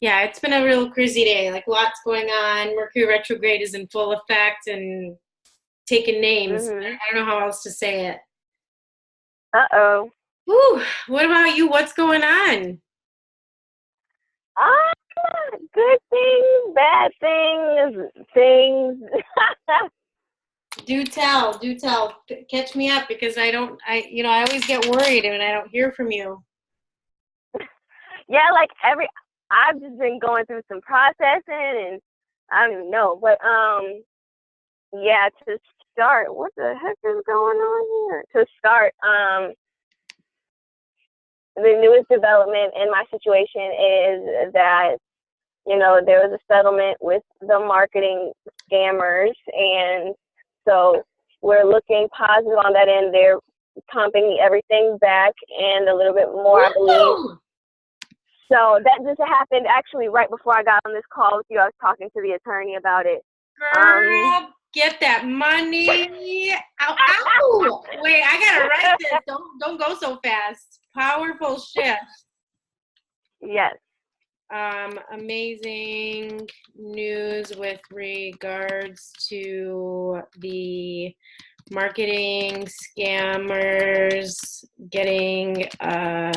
Yeah, it's been a real crazy day. Like lots going on. Mercury retrograde is in full effect and taking names. Mhm. I don't know how else to say it. Uh-oh. Whew, what about you? What's going on? Ah, good things, bad things. Do tell, do tell. Catch me up because I always get worried when I don't hear from you. Yeah, like I've just been going through some processing and I don't even know, but yeah, to start, what the heck is going on here? To start, the newest development in my situation is that, there was a settlement with the marketing scammers. And so we're looking positive on that end. They're comping everything back and a little bit more, I believe. Woo! So that just happened actually right before I got on this call with you. I was talking to the attorney about it. Um, Girl, get that money. Ow, ow. Wait, I gotta write this. Don't go so fast. Powerful shift. yes. Amazing news with regards to the marketing scammers getting a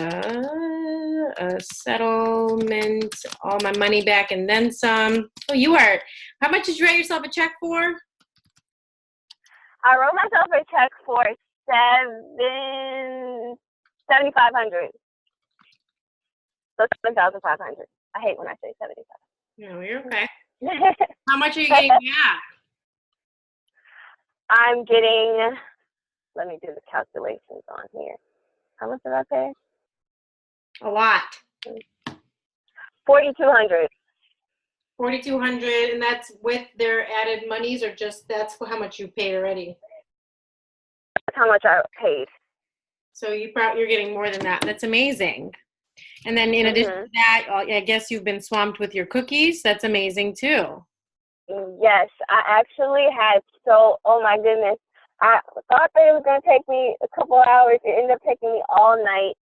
settlement, all my money back and then some. Oh, you are. How much did you write yourself a check for? I wrote myself a check for 7,500. So 7,500. I hate when I say 75. No, you're okay. How much are you getting back? I'm getting, let me do the calculations on here. How much did I pay? A lot. 4,200. 4,200, and that's with their added monies, or just that's how much you paid already? That's how much I paid. So you're getting more than that. That's amazing. And then in addition to Mhm. that, I guess you've been swamped with your cookies. That's amazing too. Yes, I actually had oh my goodness. I thought that it was going to take me a couple hours. It ended up taking me all night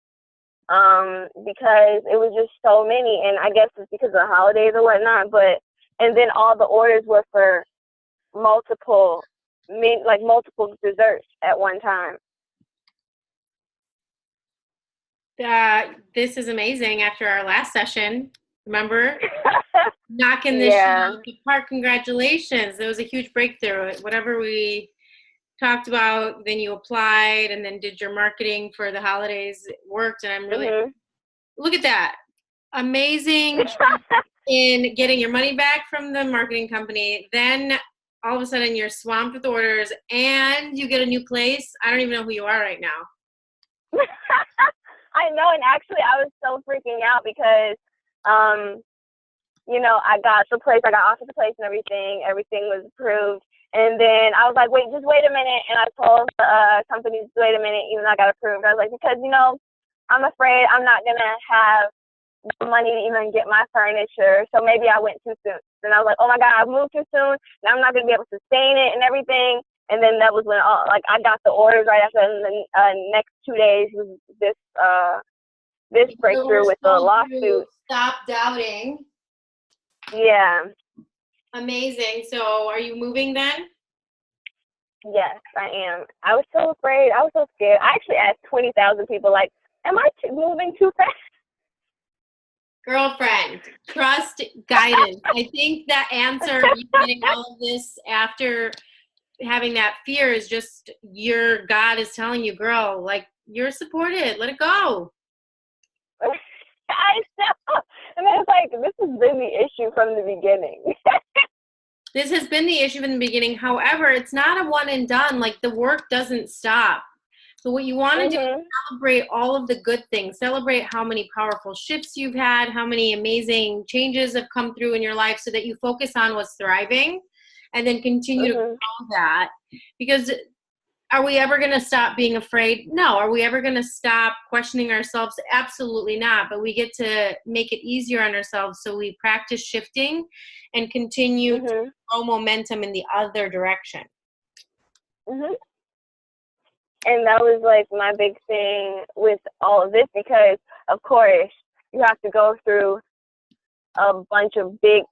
because it was just so many. And I guess it's because of the holidays or whatnot. And then all the orders were for multiple, multiple desserts at one time. This is amazing after our last session. Remember? Knocking this shit Yeah. out the park. Congratulations. It was a huge breakthrough. Whatever we talked about, then you applied and then did your marketing for the holidays. It worked, and I'm really, Mhm. look at that. Amazing in getting your money back from the marketing company. Then all of a sudden you're swamped with orders and you get a new place. I don't even know who you are right now. I know, and actually, I was so freaking out because, um, I got the place, I got offered the place and everything. Everything was approved. And then I was like, wait, just wait a minute. And I told the company, just wait a minute, even though I got approved. I was like, because, I'm afraid I'm not going to have the money to even get my furniture. So maybe I went too soon. And I was like, oh my God, I moved too soon. Now I'm not going to be able to sustain it and everything. And then that was when I got the orders right after. And the next 2 days was this The breakthrough horse with the told you lawsuit. stop doubting. Yeah. Amazing. So are you moving then? Yes, I am. I was so afraid. I was so scared. I actually asked 20,000 people, like, am I moving too fast? Girlfriend, trust guidance. I think that answer of you getting all of this after having that fear is just your God is telling you, girl, like you're supported. Let it go. I know. And it's like, this has been the issue from the beginning. This has been the issue from the beginning. However, it's not a one and done. Like the work doesn't stop. So what you want to do is Mhm. celebrate all of the good things. Celebrate how many powerful shifts you've had, how many amazing changes have come through in your life so that you focus on what's thriving and then continue to Mhm. grow that. Because are we ever going to stop being afraid? No. Are we ever going to stop questioning ourselves? Absolutely not. But we get to make it easier on ourselves so we practice shifting and continue to Mhm. grow momentum in the other direction. Mhm. And that was like my big thing with all of this because, of course, you have to go through a bunch of big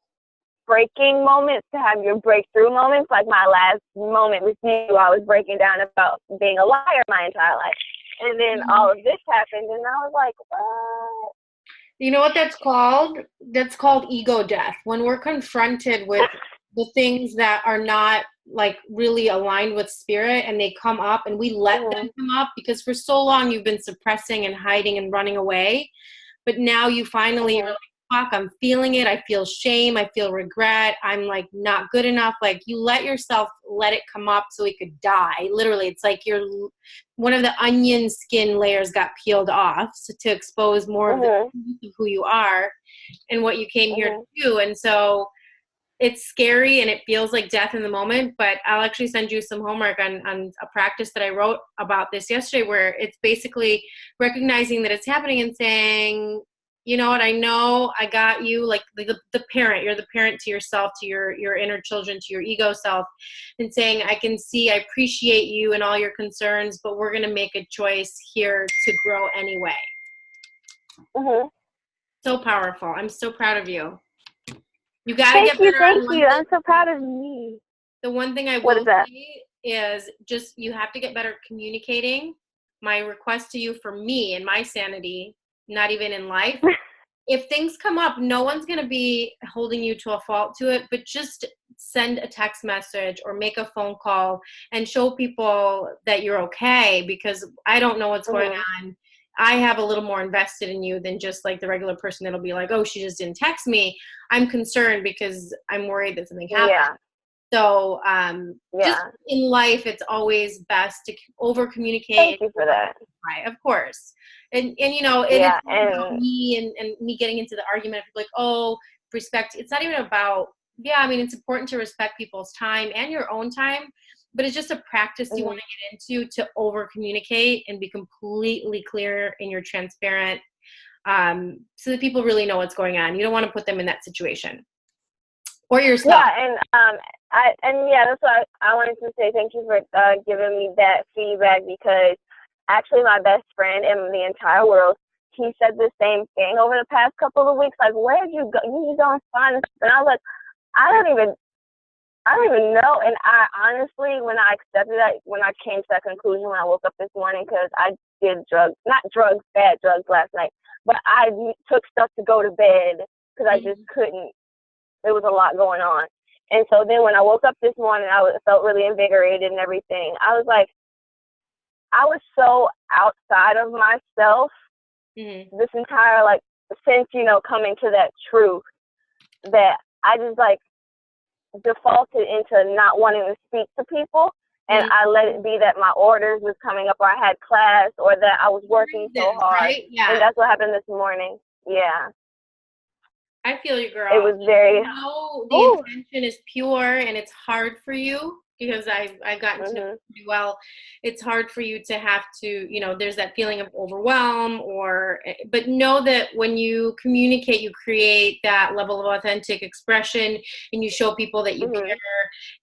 breaking moments to have your breakthrough moments. Like my last moment with you, I was breaking down about being a liar my entire life. And then all of this happened, and I was like, what? You know what that's called? That's called ego death. When we're confronted with the things that are not like really aligned with spirit and they come up and we let them come up, because for so long you've been suppressing and hiding and running away. But now you finally you're like, fuck, I'm feeling it. I feel shame. I feel regret. I'm like not good enough. Like you let yourself let it come up so it could die. Literally, it's like one of the onion skin layers got peeled off to expose more of the truth of who you are and what you came here to do. And so it's scary and it feels like death in the moment, but I'll actually send you some homework on a practice that I wrote about this yesterday, where it's basically recognizing that it's happening and saying, you know what, I know I got you, like the parent, you're the parent to yourself, to your inner children, to your ego self, and saying, I can see, I appreciate you and all your concerns, but we're going to make a choice here to grow anyway. So powerful. I'm so proud of you. You got to get better. Thank you. I'm so proud of me. The one thing I will say is just you have to get better at communicating. My request to you, for me and my sanity, not even in life, if things come up, no one's going to be holding you to a fault to it, but just send a text message or make a phone call and show people that you're okay, because I don't know what's going on. I have a little more invested in you than just like the regular person that'll be like, oh, she just didn't text me. I'm concerned because I'm worried that something happened. Yeah. So just in life, it's always best to over communicate. Thank you for that. Right, of course. And you know, it's about me and me getting into the argument of like, oh, respect. It's not even about, I mean, it's important to respect people's time and your own time, but it's just a practice you want to get into to over communicate and be completely clear and you're transparent, so that people really know what's going on. You don't want to put them in that situation or yourself. Yeah, and that's why I wanted to say thank you for giving me that feedback, because actually my best friend in the entire world, he said the same thing over the past couple of weeks. Like, where'd you go? You don't find this. And I was like, I don't even know. And I honestly, when I accepted that, when I came to that conclusion, when I woke up this morning, because I did bad drugs last night, but I took stuff to go to bed because I just couldn't. There was a lot going on. And so then when I woke up this morning, I felt really invigorated and everything. I was like, I was so outside of myself this entire, like, since, coming to that truth, that I just, like, defaulted into not wanting to speak to people. And I let it be that my orders was coming up, or I had class, or that I was working so hard. Right? Yeah. And that's what happened this morning. Yeah. I feel you, girl. It was very... the intention is pure, and it's hard for you, because I've gotten to know you pretty well. It's hard for you to have to, there's that feeling of overwhelm, but know that when you communicate, you create that level of authentic expression, and you show people that you care.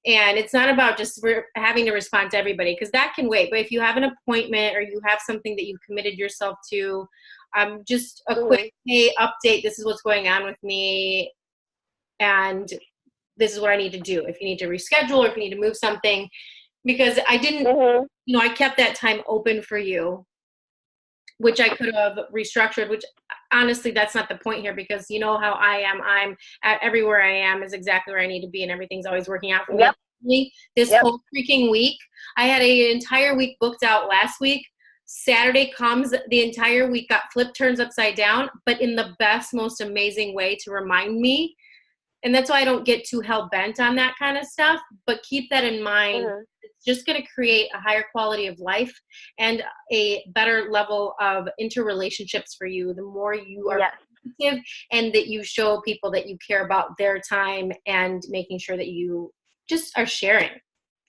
And it's not about just having to respond to everybody, because that can wait. But if you have an appointment or you have something that you've committed yourself to, just a quick, hey, update, this is what's going on with me, and this is what I need to do. If you need to reschedule, or if you need to move something, because I didn't, I kept that time open for you, which I could have restructured, which honestly, that's not the point here, because you know how I am. I'm everywhere I am is exactly where I need to be, and everything's always working out for me. This whole freaking week, I had an entire week booked out last week. Saturday comes, the entire week got flipped, turns upside down, but in the best, most amazing way to remind me. And that's why I don't get too hell-bent on that kind of stuff, but keep that in mind. It's just going to create a higher quality of life and a better level of interrelationships for you. The more you are positive, and that you show people that you care about their time, and making sure that you just are sharing,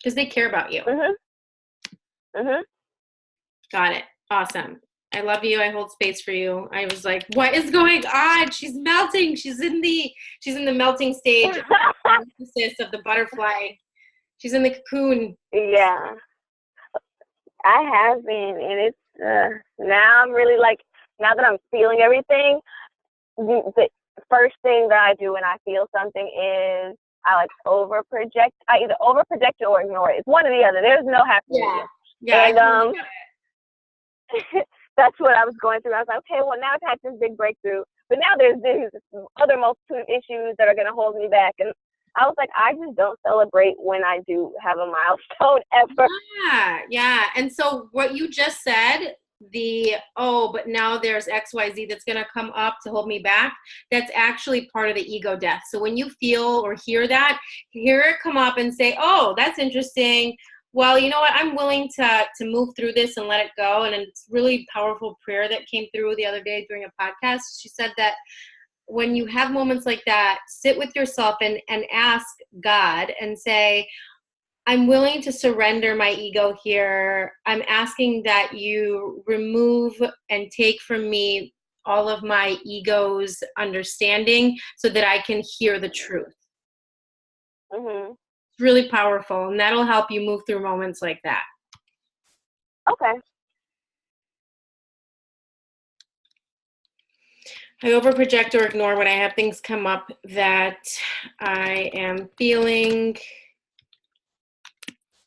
because they care about you. Got it. Awesome. I love you. I hold space for you. I was like, what is going on? She's melting. She's in the melting stage of the butterfly. She's in the cocoon. Yeah. I have been, and it's now I'm really like, now that I'm feeling everything, first thing that I do when I feel something is I like over project. I either over project it or ignore it. It's one or the other. There's no happy medium. Yeah. And I totally get it. that's what I was going through. I was like, okay, well now I've had this big breakthrough, but now there's these other multitude of issues that are going to hold me back. And I was like, I just don't celebrate when I do have a milestone ever. Yeah. And so what you just said, but now there's XYZ that's going to come up to hold me back, that's actually part of the ego death. So when you feel or hear that, hear it come up and say, oh, that's interesting. Well, you know what? I'm willing to move through this and let it go. And it's really powerful prayer that came through the other day during a podcast. She said that when you have moments like that, sit with yourself and ask God and say, I'm willing to surrender my ego here. I'm asking that you remove and take from me all of my ego's understanding so that I can hear the truth. Mm-hmm. It's really powerful, and that'll help you move through moments like that. Okay. I overproject or ignore when I have things come up that I am feeling.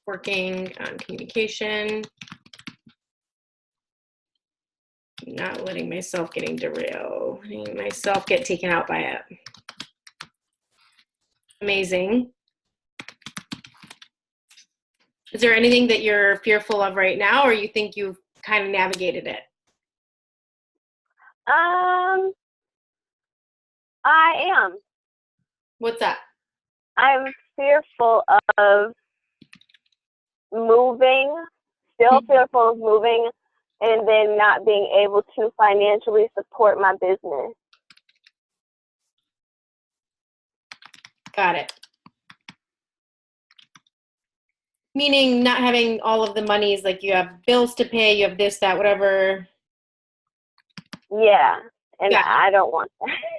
Working on communication, not letting myself getting derailed, letting myself get taken out by it. Amazing. Is there anything that you're fearful of right now, or you think you've kind of navigated it? I am. What's that? I'm fearful of moving, still fearful of moving, and then not being able to financially support my business. Got it. Meaning not having all of the monies, like you have bills to pay, you have this, that, whatever. Yeah, and yeah. I don't want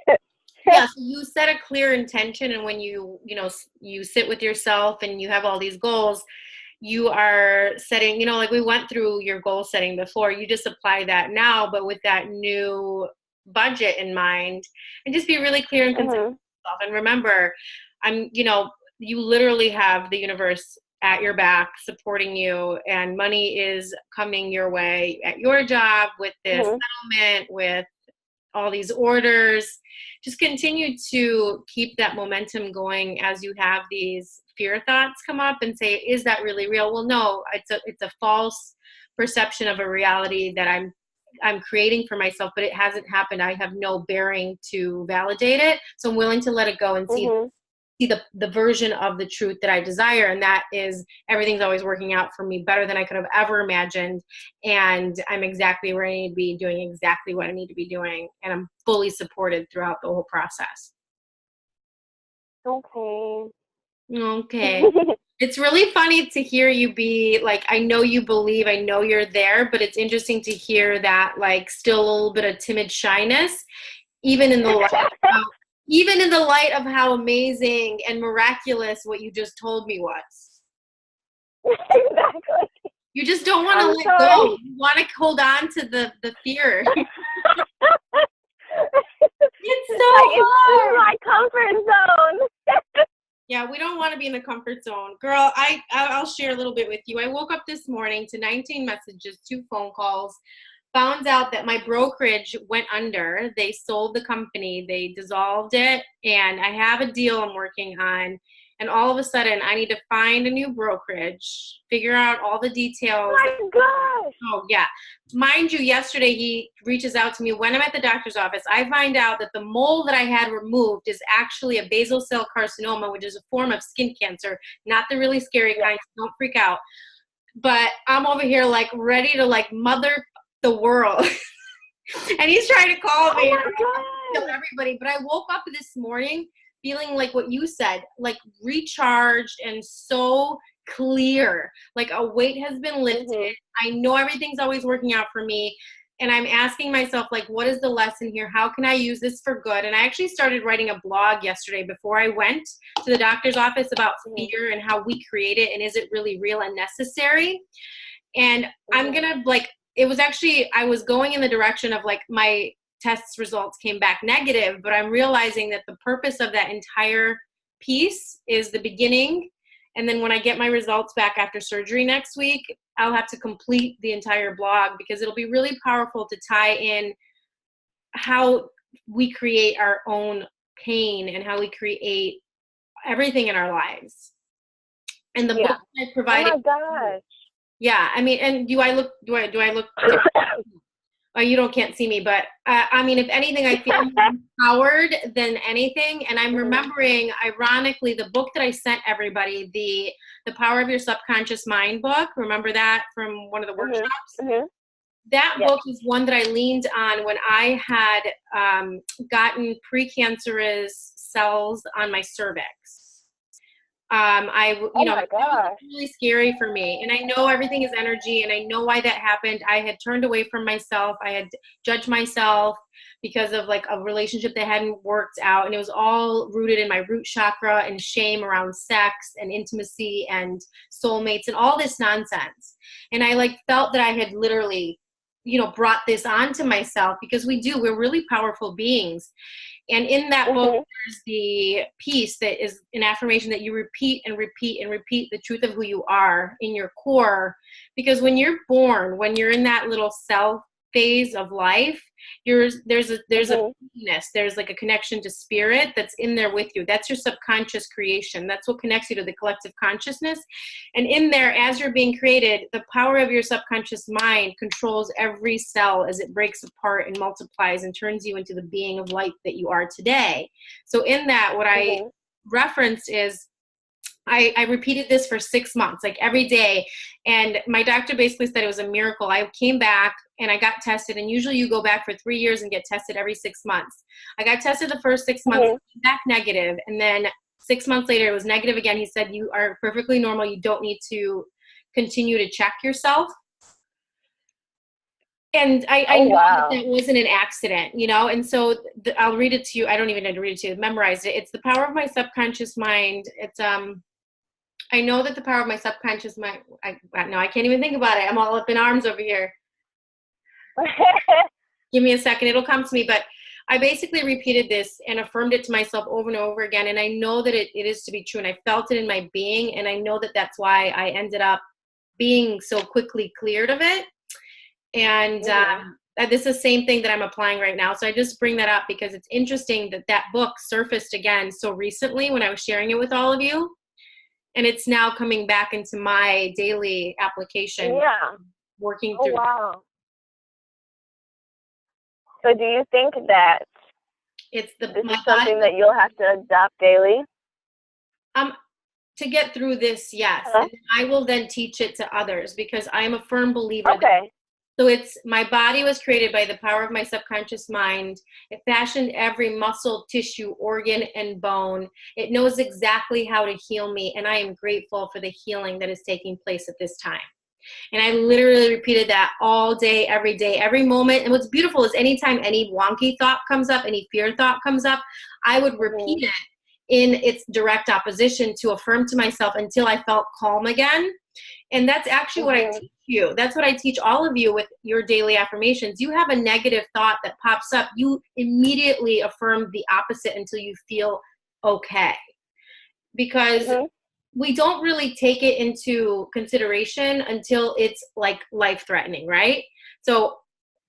that. Yeah, so you set a clear intention, and when you sit with yourself and you have all these goals, you are setting, like we went through your goal setting before, you just apply that now, but with that new budget in mind, and just be really clear and consistent with yourself. And remember, you literally have the universe at your back supporting you, and money is coming your way at your job with this settlement, with all these orders. Just continue to keep that momentum going as you have these fear thoughts come up and say, is that really real? Well, no, it's a false perception of a reality that I'm creating for myself, but it hasn't happened. I have no bearing to validate it. So I'm willing to let it go and see the version of the truth that I desire. And that is, everything's always working out for me better than I could have ever imagined. And I'm exactly where I need to be, doing exactly what I need to be doing. And I'm fully supported throughout the whole process. Okay. It's really funny to hear you be like, I know you believe, I know you're there, but it's interesting to hear that, like, still a little bit of timid shyness, even in the light of how amazing and miraculous what you just told me was. Exactly. You just don't want to let go. You want to hold on to the fear. It's so hard. It's my comfort zone. Yeah, we don't want to be in the comfort zone. Girl, I'll share a little bit with you. I woke up this morning to 19 messages, 2 phone calls, found out that my brokerage went under. They sold the company. They dissolved it. And I have a deal I'm working on. And all of a sudden, I need to find a new brokerage, figure out all the details. Oh my gosh. Oh, yeah. Mind you, yesterday he reaches out to me when I'm at the doctor's office. I find out that the mole that I had removed is actually a basal cell carcinoma, which is a form of skin cancer, not the really scary kind. So don't freak out. But I'm over here like ready to like mother the world. And he's trying to call me and tell everybody. But I woke up this morning feeling like what you said, like recharged and so clear, like a weight has been lifted. I know everything's always working out for me. And I'm asking myself, like, what is the lesson here? How can I use this for good? And I actually started writing a blog yesterday before I went to the doctor's office about fear and how we create it. And is it really real and necessary? And I'm going to, like, it was actually, I was going in the direction of like my test results came back negative, but I'm realizing that the purpose of that entire piece is the beginning. And then when I get my results back after surgery next week, I'll have to complete the entire blog, because it'll be really powerful to tie in how we create our own pain and how we create everything in our lives. And the book I provided. Oh my gosh. Yeah, I mean, and do I look? Oh, you can't see me, but I mean, if anything, I feel more empowered than anything. And I'm remembering, ironically, the book that I sent everybody, the Power of Your Subconscious Mind book. Remember that from one of the workshops? That book is one that I leaned on when I had gotten precancerous cells on my cervix. That was really scary for me. And I know everything is energy, and I know why that happened. I had turned away from myself. I had judged myself because of like a relationship that hadn't worked out. And it was all rooted in my root chakra and shame around sex and intimacy and soulmates and all this nonsense. And I like felt that I had literally, brought this onto myself, because we're really powerful beings. And in that book, there's the piece that is an affirmation that you repeat and repeat and repeat the truth of who you are in your core. Because when you're born, when you're in that little cell phase of life, there's a peace, there's like a connection to spirit that's in there with you. That's your subconscious creation. That's what connects you to the collective consciousness. And in there, as you're being created, the power of your subconscious mind controls every cell as it breaks apart and multiplies and turns you into the being of light that you are today. So in that, what I referenced is, I repeated this for 6 months, like every day. And my doctor basically said it was a miracle. I came back and I got tested. And usually you go back for 3 years and get tested every 6 months. I got tested the first 6 months, came back negative. And then 6 months later, it was negative again. He said, you are perfectly normal. You don't need to continue to check yourself. And I know that wasn't an accident, and so I'll read it to you. I don't even need to read it to you. Memorized it. It's the power of my subconscious mind. It's, I know that the power of my subconscious mind, I can't even think about it. I'm all up in arms over here. Give me a second. It'll come to me. But I basically repeated this and affirmed it to myself over and over again. And I know that it is to be true. And I felt it in my being. And I know that that's why I ended up being so quickly cleared of it. And this is the same thing that I'm applying right now. So I just bring that up because it's interesting that book surfaced again so recently when I was sharing it with all of you. And it's now coming back into my daily application. Yeah. Working through. Wow. So do you think that this is something that you'll have to adopt daily? To get through this, yes. And I will then teach it to others, because I am a firm believer. So it's, my body was created by the power of my subconscious mind. It fashioned every muscle, tissue, organ, and bone. It knows exactly how to heal me, and I am grateful for the healing that is taking place at this time. And I literally repeated that all day, every moment. And what's beautiful is anytime any wonky thought comes up, any fear thought comes up, I would repeat it in its direct opposition to affirm to myself until I felt calm again. And that's actually what I teach you. That's what I teach all of you with your daily affirmations. You have a negative thought that pops up. You immediately affirm the opposite until you feel okay. Because we don't really take it into consideration until it's like life-threatening, right? So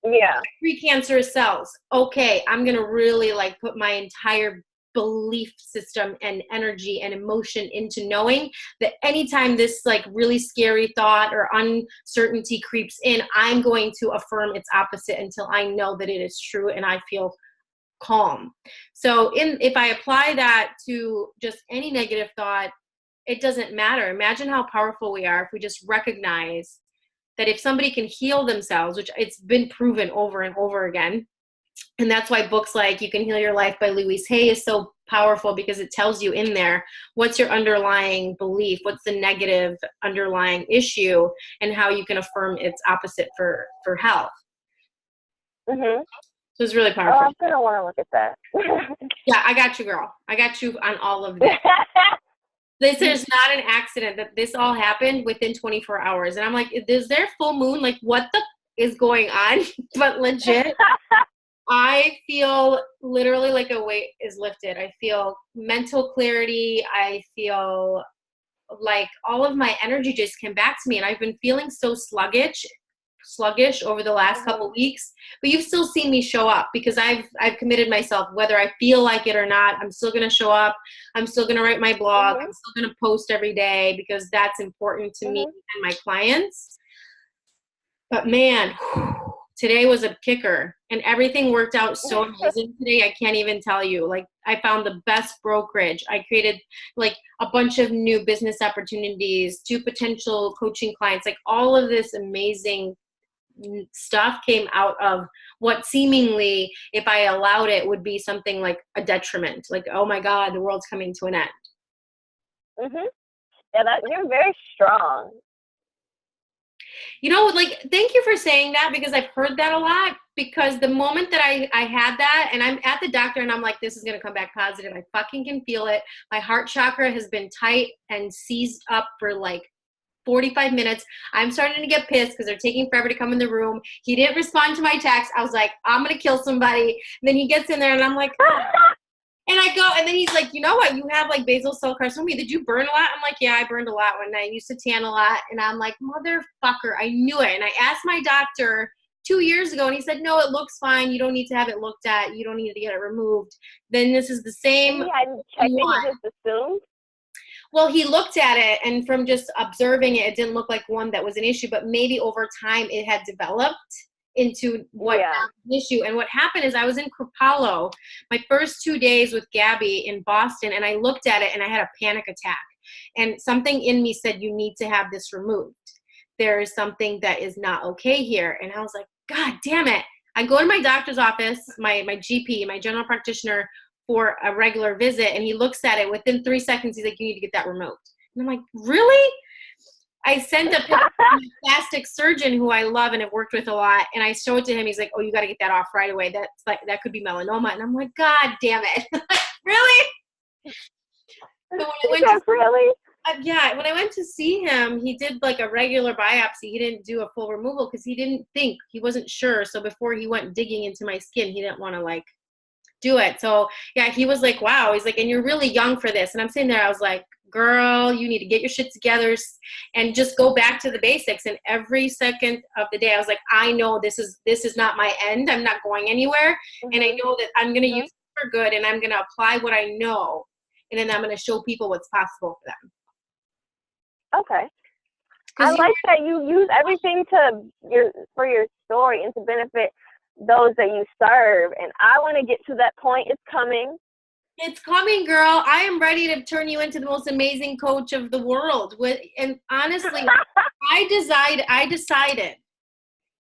precancerous cells. Okay, I'm going to really like put my entire belief system and energy and emotion into knowing that anytime this like really scary thought or uncertainty creeps in, I'm going to affirm its opposite until I know that it is true and I feel calm. So if I apply that to just any negative thought, it doesn't matter. Imagine how powerful we are if we just recognize that if somebody can heal themselves, which it's been proven over and over again. And that's why books like You Can Heal Your Life by Louise Hay is so powerful, because it tells you in there what's your underlying belief, what's the negative underlying issue, and how you can affirm its opposite for health. So it's really powerful. Oh, I'm going to want to look at that. Yeah, I got you, girl. I got you on all of this. This is not an accident that this all happened within 24 hours. And I'm like, is there full moon? Like, what the is going on? But legit. I feel literally like a weight is lifted. I feel mental clarity. I feel like all of my energy just came back to me, and I've been feeling so sluggish over the last couple weeks, but you've still seen me show up because I've committed myself, whether I feel like it or not. I'm still going to show up. I'm still going to write my blog. I'm still going to post every day because that's important to me and my clients. But man, today was a kicker, and everything worked out so amazing today. I can't even tell you. Like, I found the best brokerage. I created like a bunch of new business opportunities, 2 potential coaching clients. Like, all of this amazing stuff came out of what seemingly, if I allowed it, would be something like a detriment. Like, oh my God, the world's coming to an end. Yeah, you're very strong. You know, like, thank you for saying that, because I've heard that a lot. Because the moment that I had that, and I'm at the doctor and I'm like, this is going to come back positive. I fucking can feel it. My heart chakra has been tight and seized up for like 45 minutes. I'm starting to get pissed because they're taking forever to come in the room. He didn't respond to my text. I was like, I'm going to kill somebody. And then he gets in there and I'm like, and I go, and then he's like, you know what? You have like basal cell carcinoma. Did you burn a lot? I'm like, yeah, I burned a lot one night. I used to tan a lot. And I'm like, motherfucker, I knew it. And I asked my doctor 2 years ago, and he said, no, it looks fine. You don't need to have it looked at. You don't need to get it removed. Then this is the same. He hadn't checked it. He just assumed. Well, he looked at it, and from just observing it, it didn't look like one that was an issue, but maybe over time it had developed into what an issue. And what happened is I was in Kripalu my first 2 days with Gabby in Boston, and I looked at it and I had a panic attack. And something in me said, you need to have this removed. There is something that is not okay here. And I was like, God damn it. I go to my doctor's office, my GP, my general practitioner, for a regular visit, and he looks at it. Within 3 seconds, he's like, you need to get that removed. And I'm like, really? I sent a picture to my plastic surgeon, who I love and have worked with a lot, and I show it to him. He's like, oh, you got to get that off right away. That's like, that could be melanoma. And I'm like, God damn it. Really? So when I went to see him, he did like a regular biopsy. He didn't do a full removal because he wasn't sure. So before he went digging into my skin, he didn't want to like do it. So yeah, he was like, wow. He's like, and you're really young for this. And I'm sitting there, I was like, girl, you need to get your shit together and just go back to the basics. And every second of the day, I was like, I know this is not my end. I'm not going anywhere. And I know that I'm going to use it for good, and I'm going to apply what I know. And then I'm going to show people what's possible for them. Okay. I like that you use everything for your story and to benefit those that you serve. And I want to get to that point. It's coming. It's coming, girl. I am ready to turn you into the most amazing coach of the world. And honestly, I decided,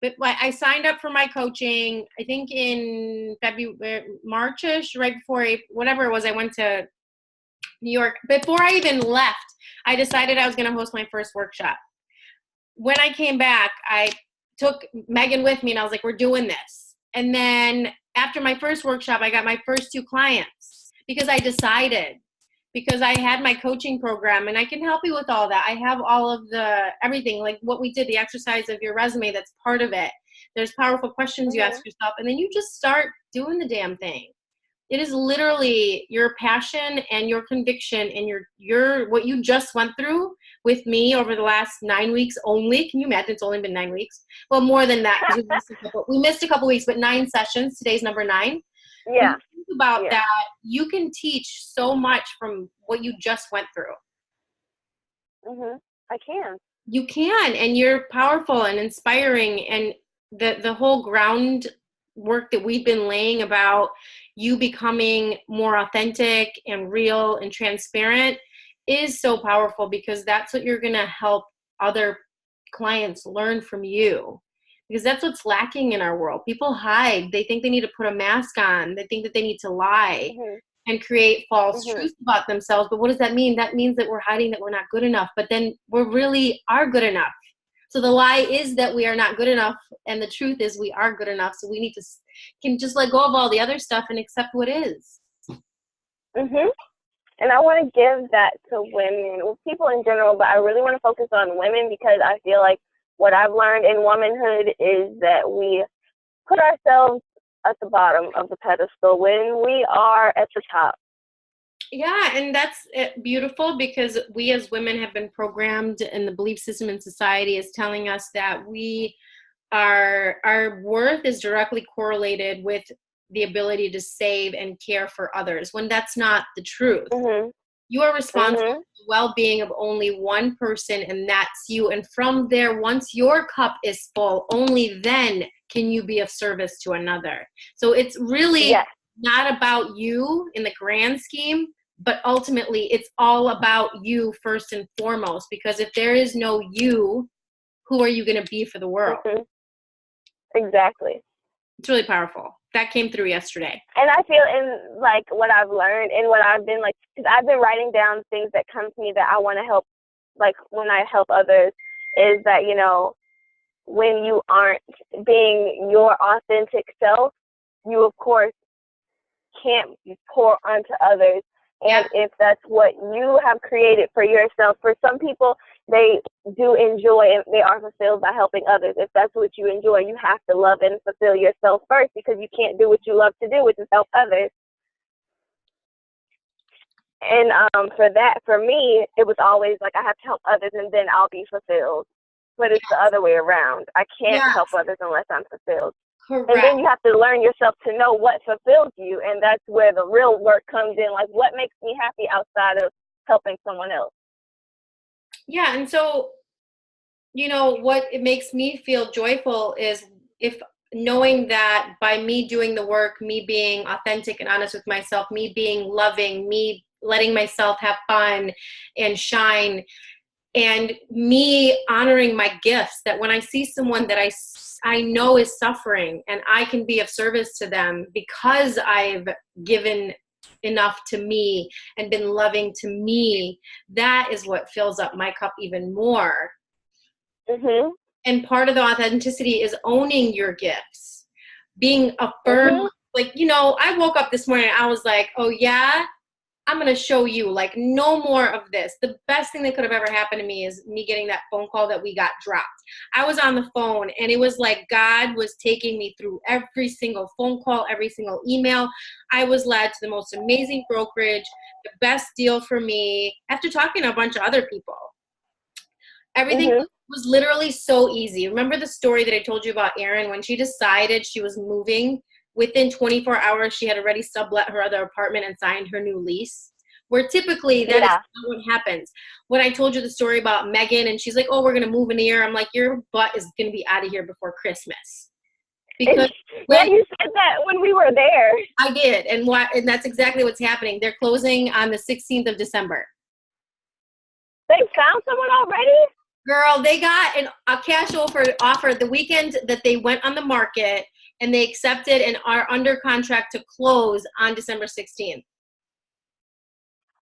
but I signed up for my coaching, I think in February, Marchish, right before, whatever it was, I went to New York. Before I even left, I decided I was going to host my first workshop. When I came back, I took Megan with me, and I was like, we're doing this. And then after my first workshop, I got my first 2 clients because I decided, because I had my coaching program, and I can help you with all that. I have all of everything, like what we did, the exercise of your resume, that's part of it. There's powerful questions you ask yourself, and then you just start doing the damn thing. It is literally your passion and your conviction and your what you just went through with me over the last 9 weeks only. Can you imagine? It's only been 9 weeks. Well, more than that. We missed a couple weeks, but 9 sessions. Today's number 9. Yeah. Think about that. You can teach so much from what you just went through. I can. You can, and you're powerful and inspiring, and the whole groundwork that we've been laying about you becoming more authentic and real and transparent is so powerful, because that's what you're going to help other clients learn from you, because that's what's lacking in our world. People hide. They think they need to put a mask on. They think that they need to lie and create false truths about themselves. But what does that mean? That means that we're hiding that we're not good enough, but then we really are good enough. So the lie is that we are not good enough, and the truth is we are good enough. So we need to can just let go of all the other stuff and accept what is. And I want to give that to women, well, people in general, but I really want to focus on women, because I feel like what I've learned in womanhood is that we put ourselves at the bottom of the pedestal when we are at the top. Yeah, and that's beautiful, because we as women have been programmed, and the belief system in society is telling us that our worth is directly correlated with the ability to save and care for others, when that's not the truth. Mm-hmm. You are responsible Mm-hmm. for the well-being of only one person, and that's you. And from there, once your cup is full, only then can you be of service to another. So it's really Yes. not about you in the grand scheme, but ultimately it's all about you first and foremost, because if there is no you, who are you going to be for the world? Mm-hmm. Exactly. It's really powerful. That came through yesterday. And I feel in like what I've learned and what I've been like, because I've been writing down things that come to me that I want to help, like when I help others, is that, you know, when you aren't being your authentic self, you of course can't pour onto others. And if that's what you have created for yourself, for some people, they do enjoy and they are fulfilled by helping others. If that's what you enjoy, you have to love and fulfill yourself first, because you can't do what you love to do, which is help others. And for me, it was always like I have to help others and then I'll be fulfilled. But it's the other way around. I can't help others unless I'm fulfilled. Correct. And then you have to learn yourself to know what fulfills you, and that's where the real work comes in. Like, what makes me happy outside of helping someone else? Yeah, and so, you know, what it makes me feel joyful is if knowing that by me doing the work, me being authentic and honest with myself, me being loving, me letting myself have fun and shine, and me honoring my gifts, that when I see someone that I know is suffering and I can be of service to them because I've given enough to me and been loving to me, that is what fills up my cup even more. Mm-hmm. And part of the authenticity is owning your gifts, being affirmed. Like, you know, I woke up this morning and I was like, oh yeah, I'm going to show you, like, no more of this. The best thing that could have ever happened to me is me getting that phone call that we got dropped. I was on the phone and it was like God was taking me through every single phone call, every single email. I was led to the most amazing brokerage, the best deal for me, after talking to a bunch of other people. Everything was literally so easy. Remember the story that I told you about Erin, when she decided she was moving? Within 24 hours, she had already sublet her other apartment and signed her new lease. Where typically that is not what happens. When I told you the story about Megan and she's like, oh, we're going to move in a year. I'm like, your butt is going to be out of here before Christmas. Because yeah, you said that when we were there. I did. And that's exactly what's happening. They're closing on the 16th of December. They found someone already? Girl, they got a cash offer the weekend that they went on the market, and they accepted and are under contract to close on December 16th.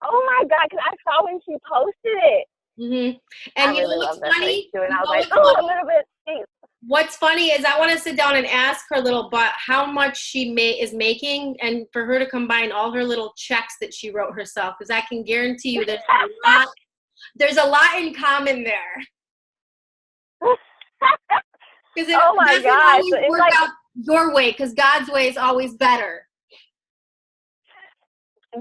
Oh my God, because I saw when she posted it. Mm-hmm. And I you really know love what's that funny? too. And I was like, oh, a little bit steep. What's funny is I want to sit down and ask her little butt how much she is making, and for her to combine all her little checks that she wrote herself, because I can guarantee you there's a lot in common there. Oh my gosh. It's work out your way, because God's way is always better.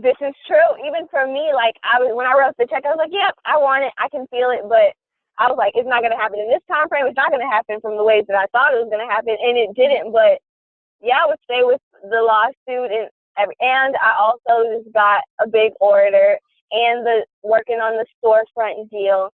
This is true. Even for me, like when I wrote the check, I was like, yep, I want it. I can feel it. But I was like, it's not going to happen in this time frame. It's not going to happen from the ways that I thought it was going to happen. And it didn't. But yeah, I would stay with the lawsuit. And I also just got a big order and the working on the storefront deal.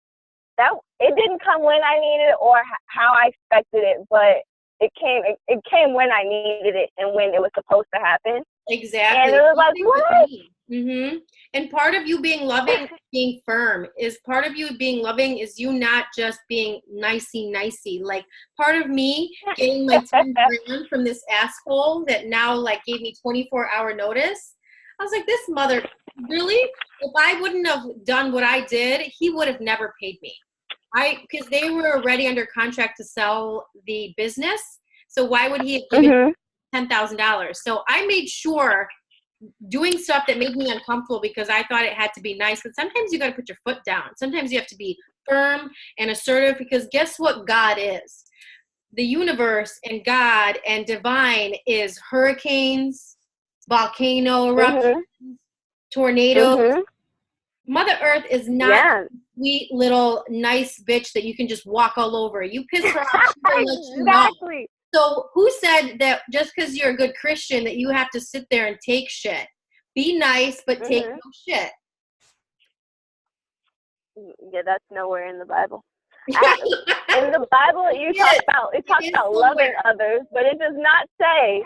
It didn't come when I needed it or how I expected it, but it came when I needed it and when it was supposed to happen. Exactly. And it was like, what? Mm-hmm. And part of you being loving is being firm. Part of you being loving is you not just being nicey. Like, part of me getting my 10 grand from this asshole that now like gave me 24-hour notice. I was like, this mother, really? If I wouldn't have done what I did, he would have never paid me. Because they were already under contract to sell the business. So why would he have given $10,000? So I made sure, doing stuff that made me uncomfortable because I thought it had to be nice. But sometimes you got to put your foot down. Sometimes you have to be firm and assertive, because guess what God is? the universe and God and divine is hurricanes, volcano eruptions, tornadoes. Mm-hmm. Mother Earth is not Yeah. a sweet little nice bitch that you can just walk all over. You piss her off, she will let you know. Exactly. So who said that just because you're a good Christian that you have to sit there and take shit? Be nice, but take no shit. Yeah, that's nowhere in the Bible. In the Bible, it talks about loving others, but it does not say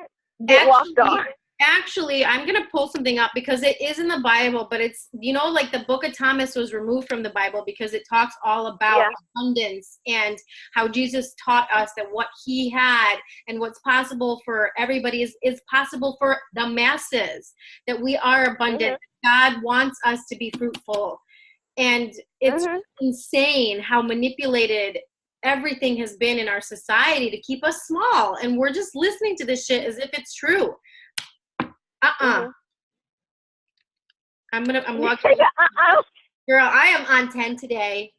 get walked on. Actually, I'm going to pull something up because it is in the Bible, but it's, like the book of Thomas was removed from the Bible because it talks all about abundance and how Jesus taught us that what he had and what's possible for everybody is possible for the masses, that we are abundant. God wants us to be fruitful. And it's insane how manipulated everything has been in our society to keep us small. And we're just listening to this shit as if it's true. I'm logged in. Girl, I am on 10 today.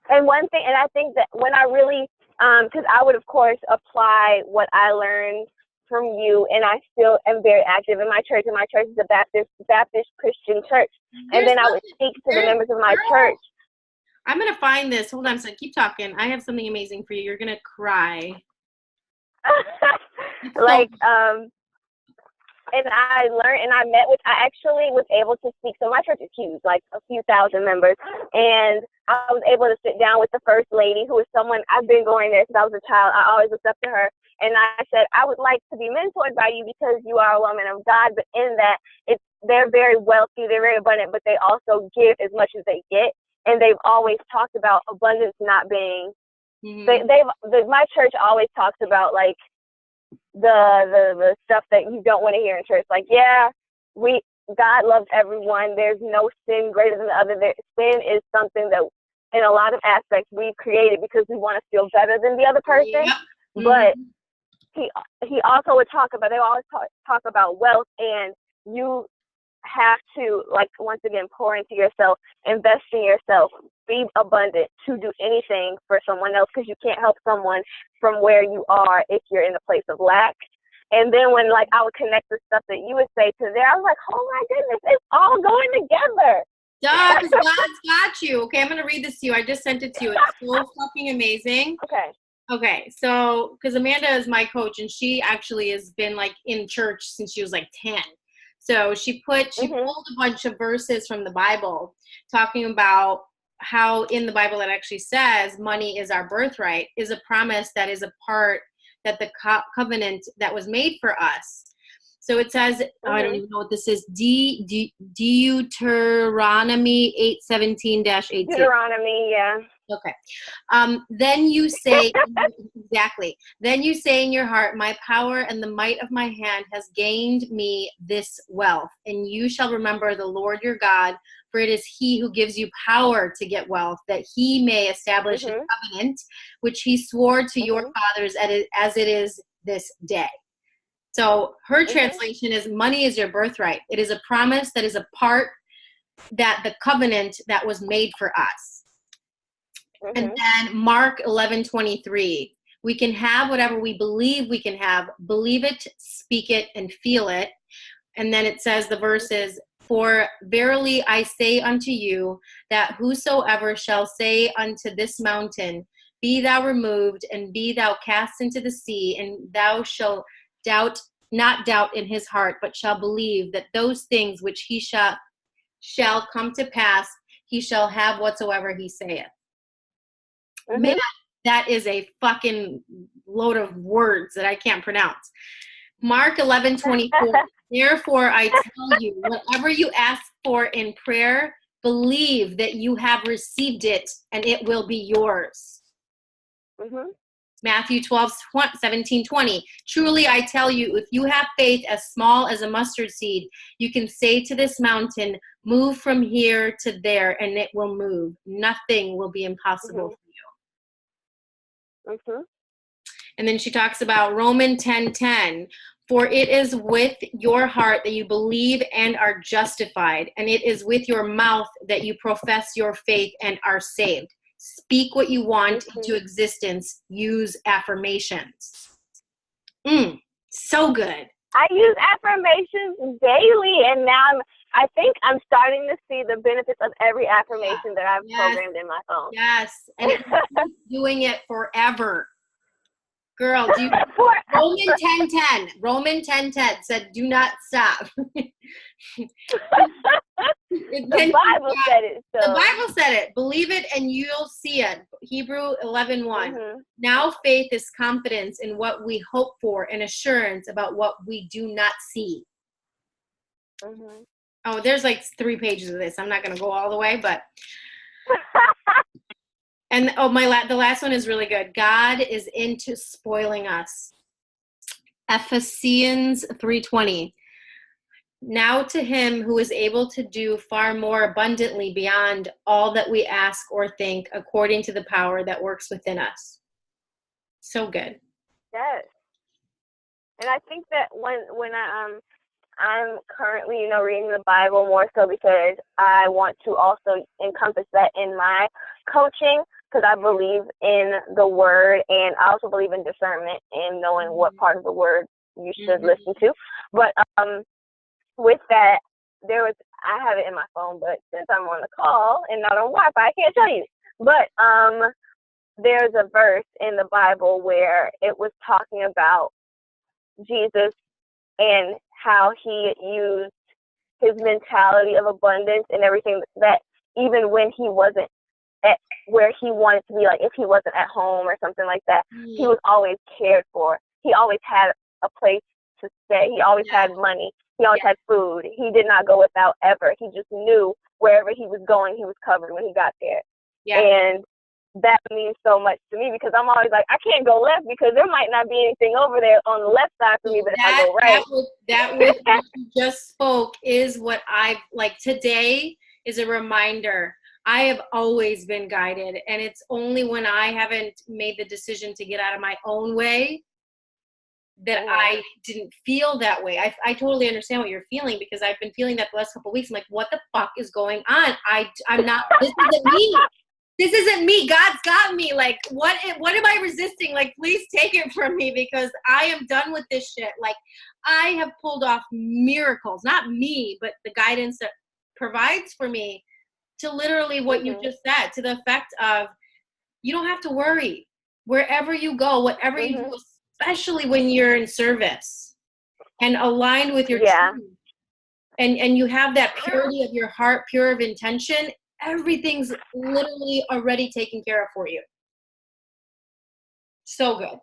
And one thing, and I think that when I really, because I would, of course, apply what I learned from you, and I still am very active in my church, and my church is a Baptist Christian church. And then I would speak to the members of my church. I'm going to find this. Hold on a second. Keep talking. I have something amazing for you. You're going to cry. And I learned, and I actually was able to speak. So my church is huge, like a few thousand members. And I was able to sit down with the first lady, who is someone I've been going there since I was a child. I always looked up to her. And I said, I would like to be mentored by you because you are a woman of God. But in that, they're very wealthy, they're very abundant, but they also give as much as they get. And they've always talked about abundance not being, my church always talks about, like, the stuff that you don't want to hear in church. Like, God loves everyone. There's no sin greater than the other. Sin is something that, in a lot of aspects, we've created because we want to feel better than the other person. But he also would talk about, they always talk about wealth, and you have to, like, once again, pour into yourself, invest in yourself, be abundant to do anything for someone else, because you can't help someone from where you are if you're in a place of lack. And then when, like, I would connect the stuff that you would say to there, I was like, oh my goodness, it's all going together. Duh, because God's got you. Okay, I'm going to read this to you. I just sent it to you. It's so fucking amazing. Okay, so, because Amanda is my coach, and she actually has been, like, in church since she was, like, 10. So she pulled a bunch of verses from the Bible talking about how in the Bible it actually says money is our birthright, is a promise that is a part that the covenant that was made for us. So it says, I don't even know what this is, Deuteronomy 8:17-18. Deuteronomy, yeah. Okay. Then you say, exactly. Then you say in your heart, my power and the might of my hand has gained me this wealth. And you shall remember the Lord your God, for it is he who gives you power to get wealth, that he may establish his covenant, which he swore to your fathers as it is this day. So her translation is, money is your birthright. It is a promise that is a part that the covenant that was made for us. And then Mark 11:23, we can have whatever we believe we can have. Believe it, speak it, and feel it. And then it says, the verse is, for verily I say unto you, that whosoever shall say unto this mountain, be thou removed, and be thou cast into the sea, and thou shalt not doubt in his heart, but shall believe that those things which he shall come to pass, he shall have whatsoever he saith. Man, that is a fucking load of words that I can't pronounce. Mark 11:24. Therefore I tell you, whatever you ask for in prayer, believe that you have received it, and it will be yours. Matthew 17:20. Truly I tell you, if you have faith as small as a mustard seed, you can say to this mountain, move from here to there, and it will move. Nothing will be impossible for you. And then she talks about Romans 10:10. For it is with your heart that you believe and are justified, and it is with your mouth that you profess your faith and are saved. Speak what you want into existence. Use affirmations. So good. I use affirmations daily, and now I think I'm starting to see the benefits of every affirmation that I've programmed in my phone. Yes, and doing it forever. Girl, Roman 10:10 said, do not stop. The Bible said it. So. The Bible said it. Believe it and you'll see it. Hebrew 11:1. Now faith is confidence in what we hope for and assurance about what we do not see. Oh, there's like 3 pages of this. I'm not going to go all the way, but... And the last one is really good. God is into spoiling us. Ephesians 3:20. Now to him who is able to do far more abundantly beyond all that we ask or think, according to the power that works within us. So good. Yes. And I think that when I'm currently, reading the Bible more so because I want to also encompass that in my coaching, because I believe in the word, and I also believe in discernment and knowing what part of the word you should listen to. But with that, I have it in my phone, but since I'm on the call and not on Wi-Fi, I can't tell you. But there's a verse in the Bible where it was talking about Jesus and how he used his mentality of abundance and everything, that even when he wasn't at where he wanted to be, like if he wasn't at home or something like that, he was always cared for. He always had a place to stay. He always had money. He always had food. He did not go without ever. He just knew wherever he was going, he was covered when he got there. And that means so much to me, because I'm always like, I can't go left because there might not be anything over there on the left side for me, but if I go right. What you just spoke is what today is a reminder. I have always been guided, and it's only when I haven't made the decision to get out of my own way that I didn't feel that way. I totally understand what you're feeling, because I've been feeling that the last couple of weeks. I'm like, what the fuck is going on? I'm not, this isn't me. This isn't me. God's got me. Like, what am I resisting? Like, please take it from me, because I am done with this shit. Like, I have pulled off miracles, not me, but the guidance that provides for me, to literally what you just said, to the effect of, you don't have to worry wherever you go, whatever you do, especially when you're in service and aligned with your truth, and you have that purity of your heart, pure of intention. Everything's literally already taken care of for you. So good.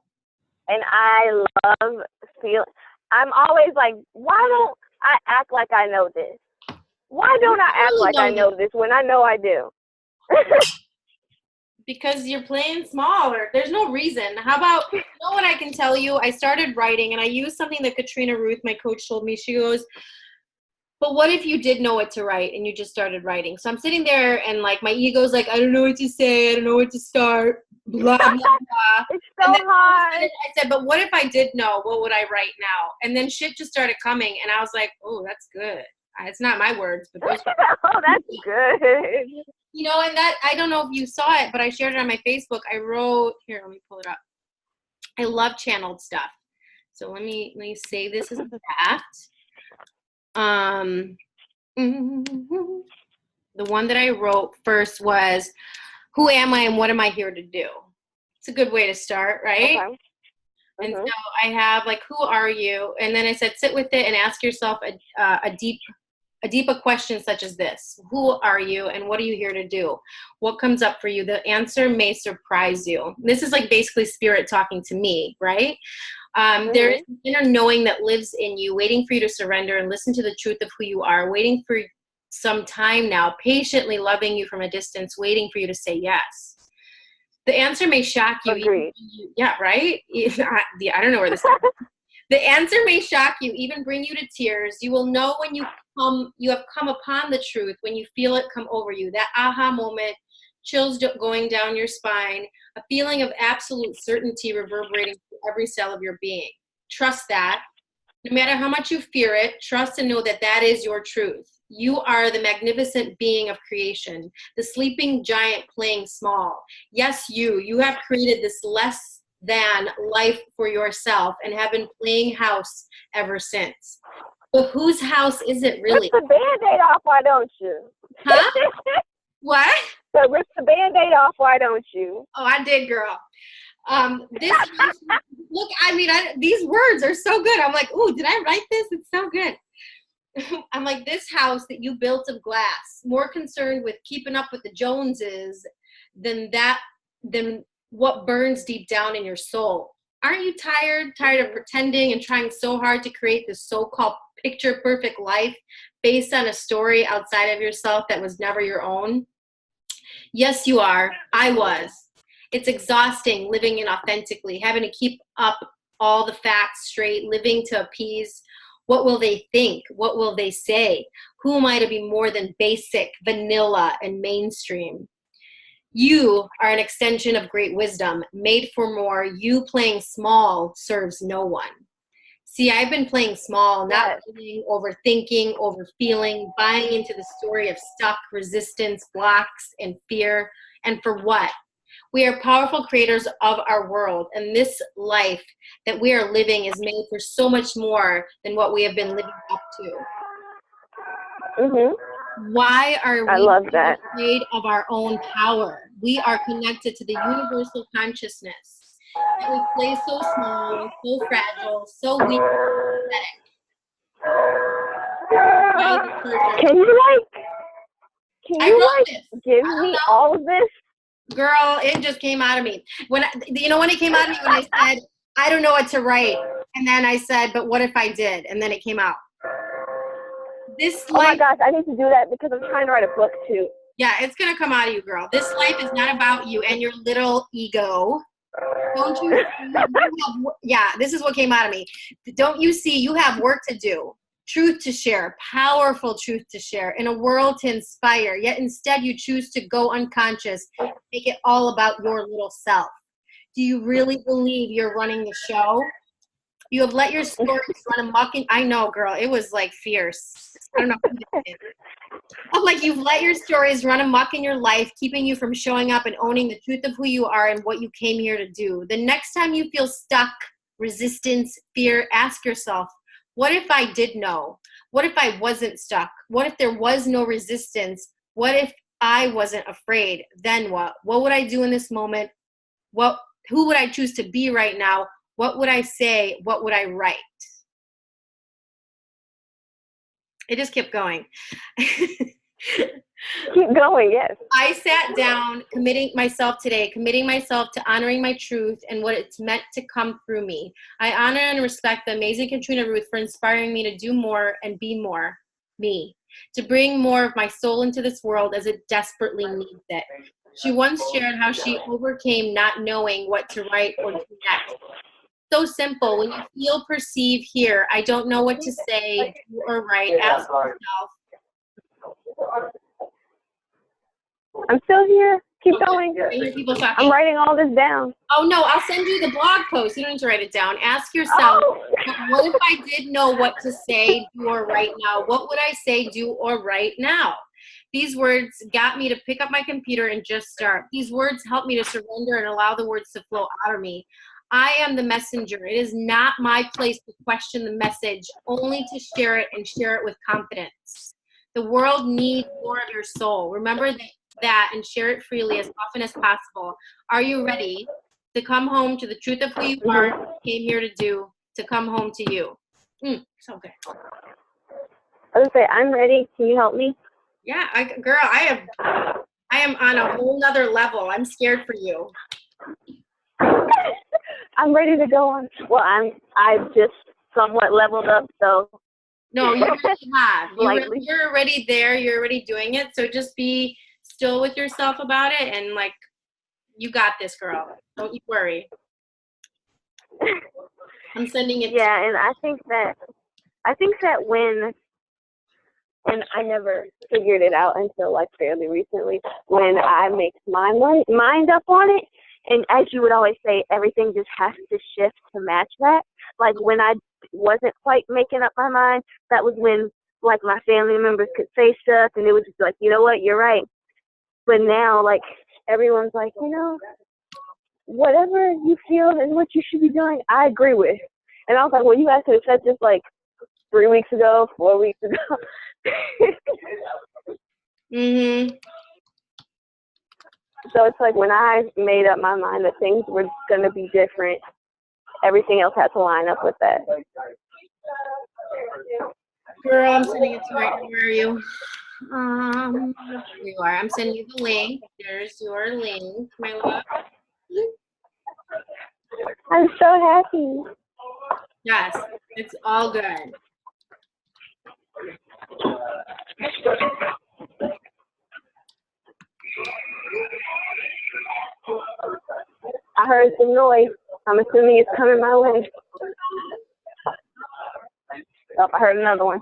And I love I'm always like, why don't I act like I know this? Why don't I act like I know this when I know I do? Because you're playing small, or there's no reason. How about, you know what I can tell you? I started writing, and I used something that Katrina Ruth, my coach, told me. She goes, but what if you did know what to write and you just started writing? So I'm sitting there, and like my ego's like, I don't know what to say. I don't know what to start. Blah, blah, blah. It's so hard. I said, but what if I did know? What would I write now? And then shit just started coming, and I was like, oh, that's good. It's not my words, but those oh, that's good. And that, I don't know if you saw it, but I shared it on my Facebook. I wrote, here, let me pull it up. I love channeled stuff. So let me save this as a draft. The one that I wrote first was, who am I and what am I here to do? It's a good way to start, right? Okay. And so I have like, who are you? And then I said, sit with it and ask yourself a deeper question such as this. Who are you and what are you here to do? What comes up for you? The answer may surprise you. This is like basically spirit talking to me, right? There is an inner knowing that lives in you, waiting for you to surrender and listen to the truth of who you are, waiting for some time now, patiently loving you from a distance, waiting for you to say yes. The answer may shock you. Agreed. Yeah, right? I don't know where this is. The answer may shock you, even bring you to tears. You will know when you have come upon the truth, when you feel it come over you. That aha moment, chills going down your spine, a feeling of absolute certainty reverberating through every cell of your being. Trust that. No matter how much you fear it, trust and know that that is your truth. You are the magnificent being of creation, the sleeping giant playing small. Yes, you have created this less than life for yourself and have been playing house ever since. But whose house is it Rip really? the Band-Aid off, why don't you? Huh? What? So rip the Band-Aid off, why don't you? Oh, I did, girl. This look, I mean, these words are so good. I'm like, ooh, did I write this? It's so good. I'm like, this house that you built of glass, more concerned with keeping up with the Joneses than what burns deep down in your soul. Aren't you tired of pretending and trying so hard to create this so-called picture perfect life based on a story outside of yourself that was never your own? Yes, you are. I was. It's exhausting living inauthentically, having to keep up all the facts straight, living to appease. What will they think? What will they say? Who am I to be more than basic, vanilla, and mainstream? You are an extension of great wisdom, made for more. You playing small serves no one. See, I've been playing small, not living, overthinking, overfeeling, buying into the story of stuck, resistance, blocks, and fear. And for what? We are powerful creators of our world, and this life that we are living is made for so much more than what we have been living up to. Mm-hmm. Why are I we love that. afraid of our own power? We are connected to the universal consciousness. And we play so small, so fragile, so weak, pathetic. Can you give me all of this? Girl, it just came out of me. When it came out of me when I said, I don't know what to write. And then I said, but what if I did? And then it came out. Oh my gosh, I need to do that because I'm trying to write a book too. Yeah, it's going to come out of you, girl. This life is not about you and your little ego. Don't you yeah, this is what came out of me. Don't you see you have work to do, truth to share, powerful truth to share, in a world to inspire, yet instead you choose to go unconscious, make it all about your little self. Do you really believe you're running the show? You have let your stories run amok. I know, girl, it was like fierce. I don't know who did it. I'm like, you've let your stories run amok in your life, keeping you from showing up and owning the truth of who you are and what you came here to do. The next time you feel stuck, resistance, fear, ask yourself, what if I did know? What if I wasn't stuck? What if there was no resistance? What if I wasn't afraid? Then what? What would I do in this moment? Who would I choose to be right now? What would I say? What would I write? It just kept going. Keep going, yes. I sat down, committing myself to honoring my truth and what it's meant to come through me. I honor and respect the amazing Katrina Ruth for inspiring me to do more and be more me, to bring more of my soul into this world as it desperately needs it. She once shared how she overcame not knowing what to write or do next. So simple. When you feel, perceive, hear, I don't know what to say, do or write, ask yourself. I'm still here. Keep going. I'm writing all this down. Oh, no, I'll send you the blog post. You don't need to write it down. Ask yourself, what if I did know what to say, do, or write now? What would I say, do, or write now? These words got me to pick up my computer and just start. These words helped me to surrender and allow the words to flow out of me. I am the messenger. It is not my place to question the message, only to share it and share it with confidence. The world needs more of your soul. Remember that and share it freely as often as possible. Are you ready to come home to the truth of who you are, came here to do, to come home to you? So good. I was gonna say, I'm ready. Can you help me? Yeah, I am on a whole nother level. I'm scared for you. I'm ready to go on. Well, I've just somewhat leveled up, so. No, you really have. You're already there. You're already doing it. So just be still with yourself about it, and like, you got this, girl. Don't you worry. I'm sending it. Yeah, and I think that when, and I never figured it out until like fairly recently, when I make my mind up on it. And as you would always say, everything just has to shift to match that. Like when I wasn't quite making up my mind, that was when like my family members could say stuff, and it was just like, you know what, you're right. But now, like, everyone's like, you know, whatever you feel and what you should be doing, I agree with. And I was like, well, you guys could have said this like 3 weeks ago, 4 weeks ago. Mhm. So it's like when I made up my mind that things were going to be different, everything else had to line up with that. Girl, I'm sending it to you right now. Where are you? Here you are. I'm sending you the link. There's your link, my love. I'm so happy. Yes, it's all good. I heard some noise. I'm assuming it's coming my way. Oh, I heard another one.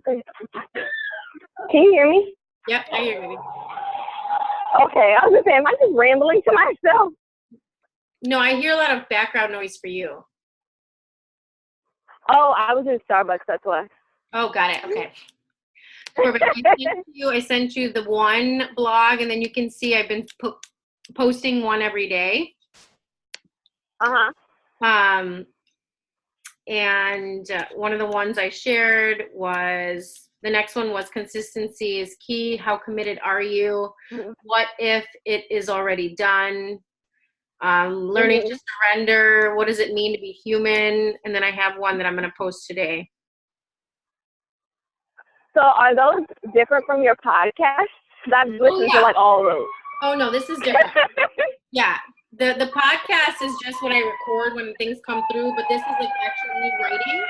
Can you hear me? Yep, I hear you. Okay, I was just saying, am I just rambling to myself? No, I hear a lot of background noise for you. Oh, I was in Starbucks, that's why. Oh, got it. Okay. Perfect. I sent you the one blog, and then you can see I've been posting one every day. And one of the ones I shared was, the next one was consistency is key. How committed are you? Mm-hmm. What if it is already done? Learning to surrender. What does it mean to be human? And then I have one that I'm going to post today. So are those different from your podcast? Because I've listened to like all of those. Oh, no, this is different. Yeah. The podcast is just what I record when things come through, but this is like actually me writing.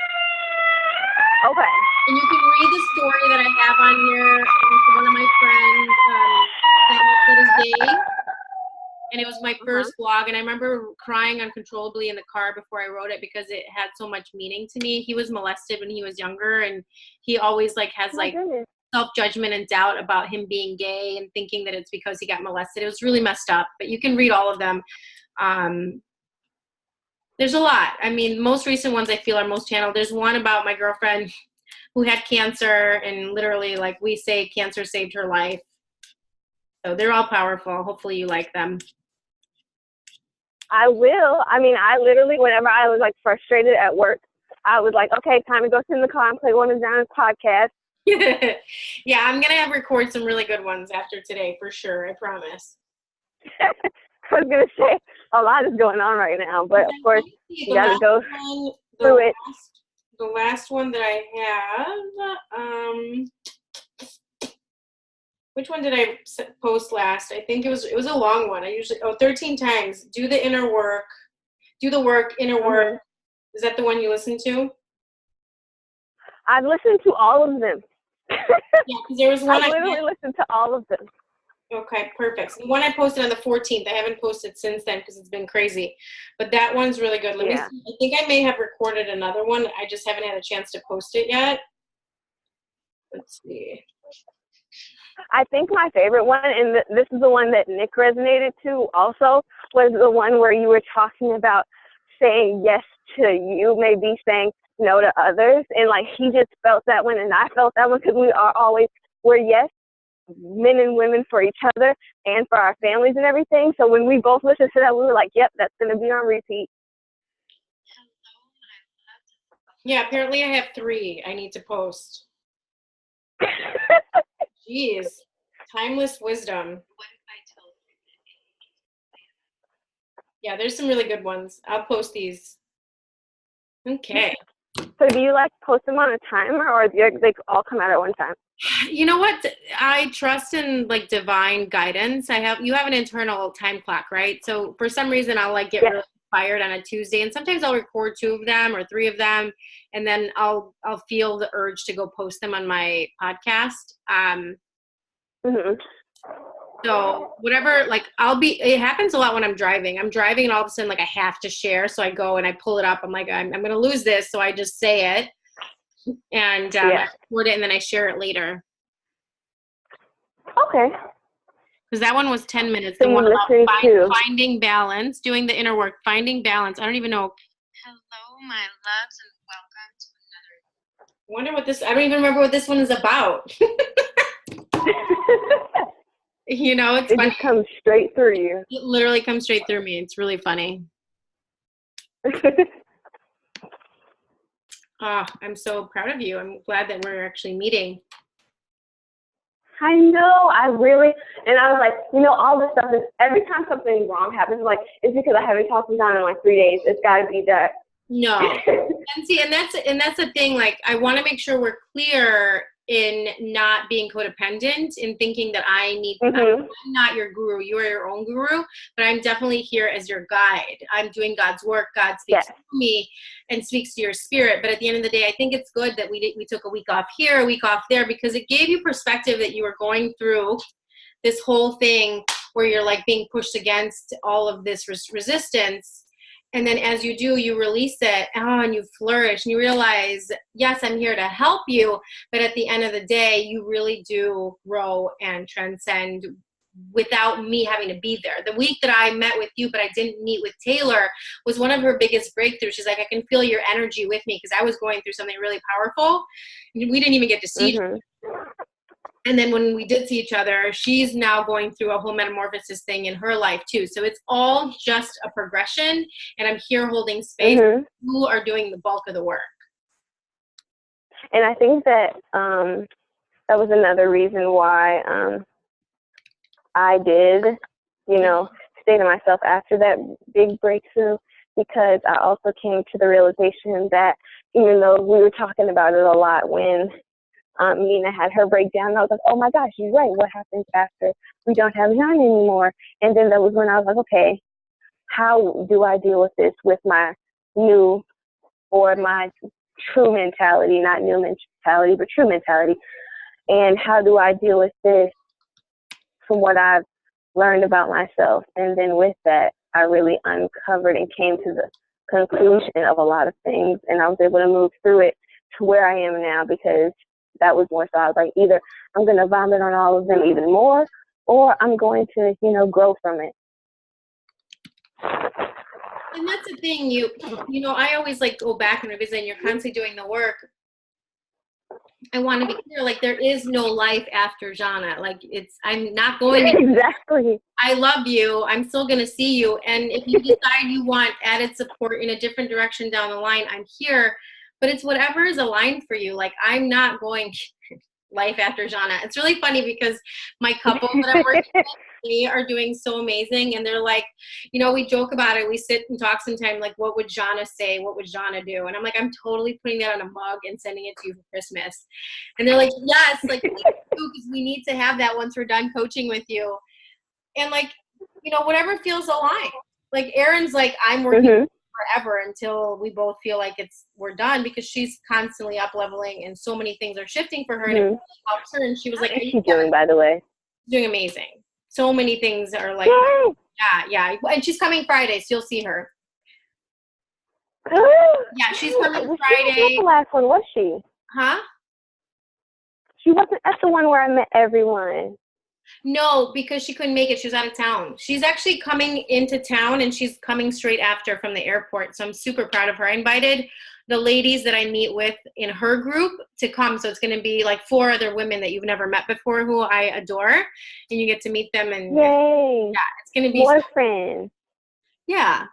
Okay. And you can read the story that I have on here with one of my friends that is gay. And it was my first blog, and I remember crying uncontrollably in the car before I wrote it because it had so much meaning to me. He was molested when he was younger, and he always like has self-judgment and doubt about him being gay and thinking that it's because he got molested. It was really messed up, but you can read all of them. There's a lot. I mean, most recent ones I feel are most channeled. There's one about my girlfriend who had cancer, and literally, like we say, cancer saved her life. So they're all powerful. Hopefully you like them. I will. I mean, I literally, whenever I was like frustrated at work, I was like, okay, time to go sit in the car and play one of John's podcasts. Yeah, I'm going to record some really good ones after today for sure. I promise. I was going to say, a lot is going on right now, but of course, you got to go through it. The last one that I have, which one did I post last? I think it was a long one. 13 times. Do the inner work. Do the work, inner work. Is that the one you listened to? I've listened to all of them. Yeah, because there was one. I literally listened to all of them. Okay, perfect. So the one I posted on the 14th. I haven't posted since then because it's been crazy. But that one's really good. Let me see. I think I may have recorded another one. I just haven't had a chance to post it yet. Let's see. I think my favorite one, and this is the one that Nick resonated to also, was the one where you were talking about saying yes to you, maybe saying no to others. And like he just felt that one, and I felt that one because we're yes, men and women for each other and for our families and everything. So when we both listened to that, we were like, yep, that's going to be on repeat. Yeah, apparently I have 3 I need to post. Jeez, timeless wisdom. Yeah, there's some really good ones. I'll post these. Okay. So do you like post them on a timer, or do they all come out at one time? You know what? I trust in like divine guidance. You have an internal time clock, right? So for some reason I'll like get really inspired on a Tuesday, and sometimes I'll record 2 of them or 3 of them, and then I'll feel the urge to go post them on my podcast. So whatever, like it happens a lot when I'm driving. I'm driving and all of a sudden like I have to share. So I go and I pull it up. I'm like, I'm going to lose this. So I just say it and I record it and then I share it later. Okay. Because that one was 10 minutes. So the one about finding balance, doing the inner work, finding balance. I don't even know. Hello, my loves, and welcome to another Wonder what this, I don't even remember what this one is about. It's It funny. just comes straight through you. It literally comes straight through me. It's really funny. Oh, I'm so proud of you. I'm glad that we're actually meeting. I know, and I was like, all this stuff is, every time something wrong happens, like, it's because I haven't talked to John in like 3 days. It's gotta be that. No. And see, and that's the thing, like, I want to make sure we're clear in not being codependent, in thinking that I need, I'm not your guru, you are your own guru, but I'm definitely here as your guide. I'm doing God's work. God speaks to me and speaks to your spirit. But at the end of the day, I think it's good that we took a week off here, a week off there, because it gave you perspective that you were going through this whole thing where you're like being pushed against all of this resistance. And then as you do, you release it, and you flourish, and you realize, yes, I'm here to help you. But at the end of the day, you really do grow and transcend without me having to be there. The week that I met with you, but I didn't meet with Taylor, was one of her biggest breakthroughs. She's like, I can feel your energy with me, because I was going through something really powerful. We didn't even get to see each other. And then when we did see each other, she's now going through a whole metamorphosis thing in her life too. So it's all just a progression, and I'm here holding space. You are doing the bulk of the work. And I think that that was another reason why I did, stay to myself after that big breakthrough, because I also came to the realization that even though we were talking about it a lot when Nina had her breakdown, I was like, oh my gosh, you're right. What happens after we don't have John anymore? And then that was when I was like, okay, how do I deal with this with my new, or my true mentality, not new mentality, but true mentality? And how do I deal with this from what I've learned about myself? And then with that, I really uncovered and came to the conclusion of a lot of things, and I was able to move through it to where I am now, because that was more so I was like, either I'm going to vomit on all of them even more, or I'm going to, grow from it. And that's the thing, I always like go back and revisit, and you're constantly doing the work. I want to be clear, like, there is no life after Jana. Like, I'm not going to. Exactly. I love you. I'm still going to see you. And if you decide you want added support in a different direction down the line, I'm here. But it's whatever is aligned for you. Like, I'm not going life after Jana. It's really funny because my couple that I'm working with, they are doing so amazing. And they're like, we joke about it. We sit and talk sometimes, like, what would Jana say? What would Jana do? And I'm like, I'm totally putting that on a mug and sending it to you for Christmas. And they're like, yes, like, because we need to have that once we're done coaching with you. And like, whatever feels aligned. Like, Erin's like, I'm working forever until we both feel like we're done, because she's constantly up leveling and so many things are shifting for her, and it really helps her. And she was like, how is she doing, by the way? Doing amazing. So many things are like, yeah. And she's coming Friday, so you'll see her. Yeah, she's coming Friday. The last one, was she? Huh? She wasn't at the one where I met everyone. No, because she couldn't make it. She was out of town. She's actually coming into town, and she's coming straight after from the airport. So I'm super proud of her. I invited the ladies that I meet with in her group to come. So it's going to be like 4 other women that you've never met before who I adore, and you get to meet them. And yay! Yeah, it's going to be more friends. Yeah,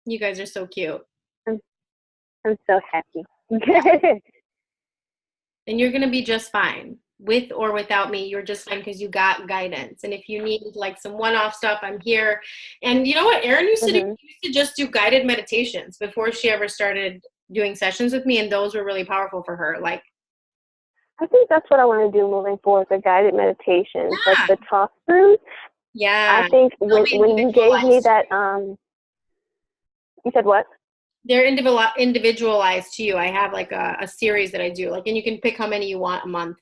you guys are so cute. I'm so happy. And you're going to be just fine. With or without me, you're just fine, because you got guidance. And if you need like some one-off stuff, I'm here. And you know what? Erin used to just do guided meditations before she ever started doing sessions with me, and those were really powerful for her. Like, I think that's what I want to do moving forward, the guided meditations, like the talk throughs. Yeah. I think when you gave me that, you said what? They're individualized to you. I have like a series that I do, like, and you can pick how many you want a month.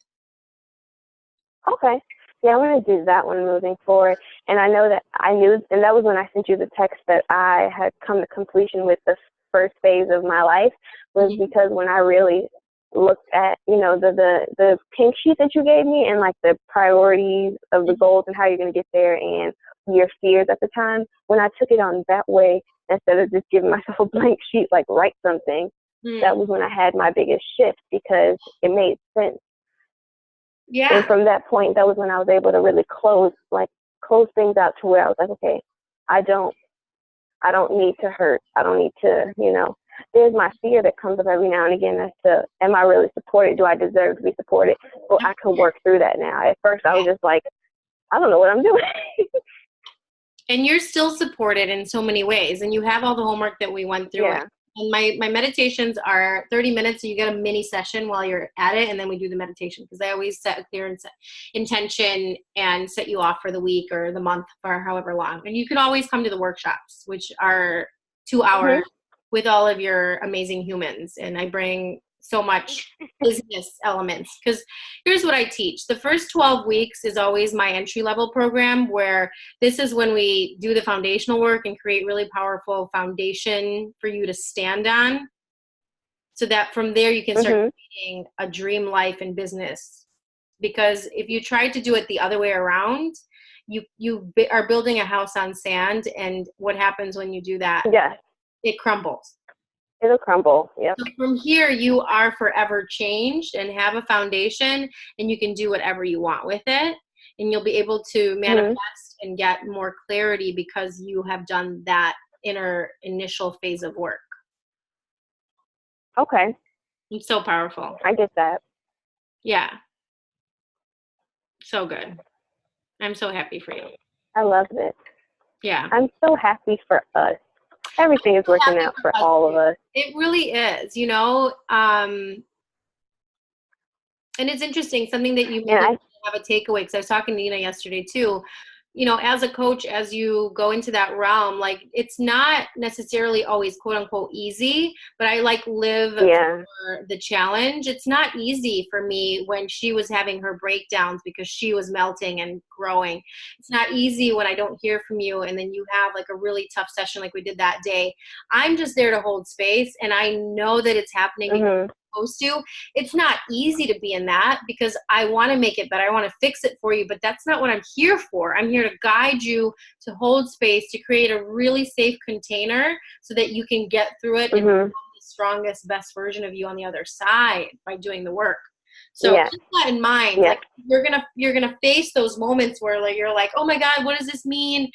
Okay. Yeah, I'm going to do that one moving forward. And I know that I knew, and that was when I sent you the text, that I had come to completion with the first phase of my life, was because when I really looked at, the pink sheet that you gave me, and like the priorities of the goals and how you're going to get there, and your fears at the time, when I took it on that way, instead of just giving myself a blank sheet, like write something, that was when I had my biggest shift, because it made sense. Yeah. And from that point, that was when I was able to really close things out to where I was like, okay, I don't need to hurt. I don't need to, there's my fear that comes up every now and again as to, am I really supported? Do I deserve to be supported? Well, I can work through that now. At first, I was just like, I don't know what I'm doing. And you're still supported in so many ways. And you have all the homework that we went through. Yeah. And my meditations are 30 minutes, so you get a mini session while you're at it, and then we do the meditation, because I always set a clear intention and set you off for the week or the month or however long. And you can always come to the workshops, which are 2 hours with all of your amazing humans. And I bring so much business elements, because here's what I teach. The first 12 weeks is always my entry level program, where this is when we do the foundational work and create really powerful foundation for you to stand on, so that from there you can start creating a dream life and business. Because if you try to do it the other way around, you are building a house on sand, and what happens when you do that? Yeah, it crumbles. It'll crumble. Yep. So from here, you are forever changed and have a foundation, and you can do whatever you want with it. And you'll be able to manifest and get more clarity, because you have done that initial phase of work. Okay. It's so powerful. I get that. Yeah. So good. I'm so happy for you. I love it. Yeah. I'm so happy for us. Everything is working out for all of us. It really is, and it's interesting, something that you have a takeaway, because I was talking to Nina yesterday too. As a coach, as you go into that realm, like, it's not necessarily always quote unquote easy, but I live for the challenge. It's not easy for me when she was having her breakdowns because she was melting and growing. It's not easy when I don't hear from you, and then you have a really tough session like we did that day. I'm just there to hold space, and I know that it's happening supposed to. It's not easy to be in that, because I want to make it better. I want to fix it for you, but that's not what I'm here for. I'm here to guide you, to hold space, to create a really safe container so that you can get through it and become the strongest, best version of you on the other side by doing the work. So keep that in mind. You're gonna face those moments where you're like, oh my God, what does this mean?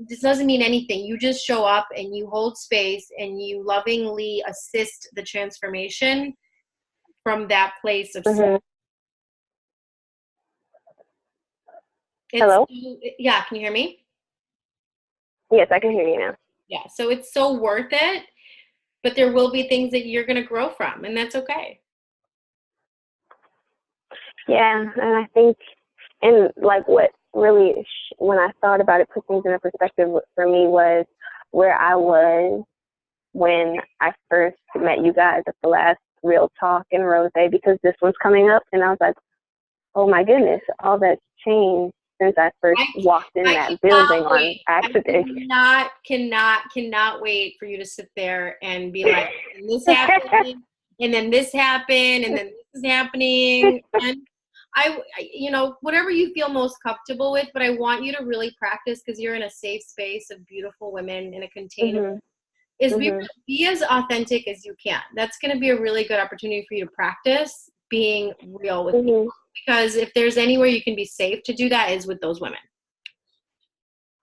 This doesn't mean anything. You just show up and you hold space and you lovingly assist the transformation from that place of Hello? Yeah, can you hear me? Yes, I can hear you now. Yeah, so it's so worth it, but there will be things that you're going to grow from, and that's okay. Yeah, and I think, and what really, when I thought about it, put things in a perspective for me, was where I was when I first met you guys at the last Real Talk in Rose, because this one's coming up, and I was like, oh my goodness, all that's changed since I first walked in that building on accident. I cannot wait for you to sit there and be like, and this happened, and then this happened, and then this is happening. And whatever you feel most comfortable with, but I want you to really practice, because you're in a safe space of beautiful women in a container. Is be as authentic as you can. That's going to be a really good opportunity for you to practice being real with people. Because if there's anywhere you can be safe to do that, is with those women.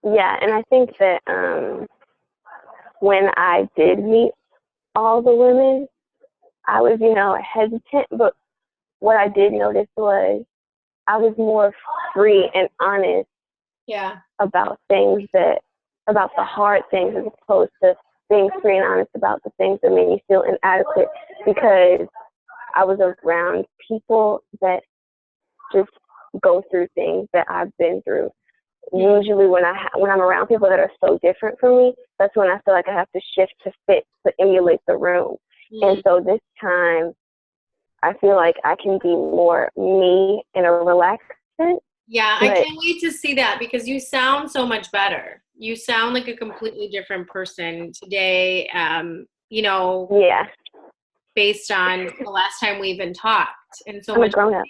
Yeah, and I think that when I did meet all the women, I was, hesitant, but what I did notice was I was more free and honest about about the hard things, as opposed to being free and honest about the things that made me feel inadequate, because I was around people that just go through things that I've been through. Usually when I'm around people that are so different from me, that's when I feel like I have to shift to fit, to emulate the room. And so this time, I feel like I can be more me in a relaxed sense. Yeah, I can't wait to see that, because you sound so much better. You sound like a completely different person today, based on the last time we even talked. And so I'm a grown up.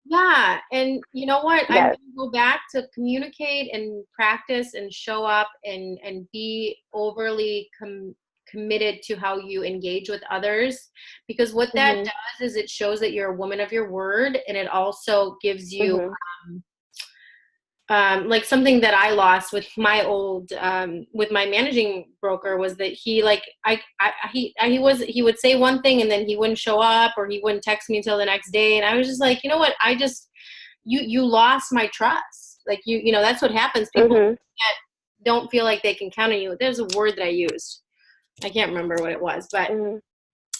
Yeah, and you know what? I'm going to go back to communicate and practice and show up and be overly committed to how you engage with others, because what that does is it shows that you're a woman of your word, and it also gives you like something that I lost with my old with my managing broker was that he like he would say one thing and then he wouldn't show up, or he wouldn't text me until the next day, and I was just like, you know what, you lost my trust. Like you know, that's what happens. People that don't feel like they can count on you. There's a word that I used, I can't remember what it was, but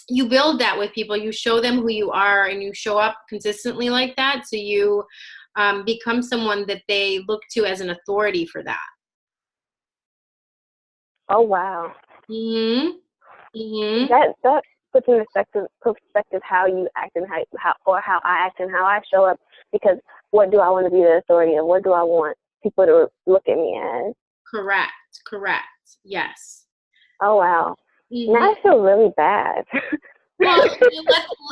you build that with people. You show them who you are, and you show up consistently like that, so you become someone that they look to as an authority for that. Oh, wow. Mm-hmm. That puts in perspective how you act and how I act and how I show up, because what do I want to be the authority of? What do I want people to look at me as? Correct. Yes. Oh, wow. Now I feel really bad. Well,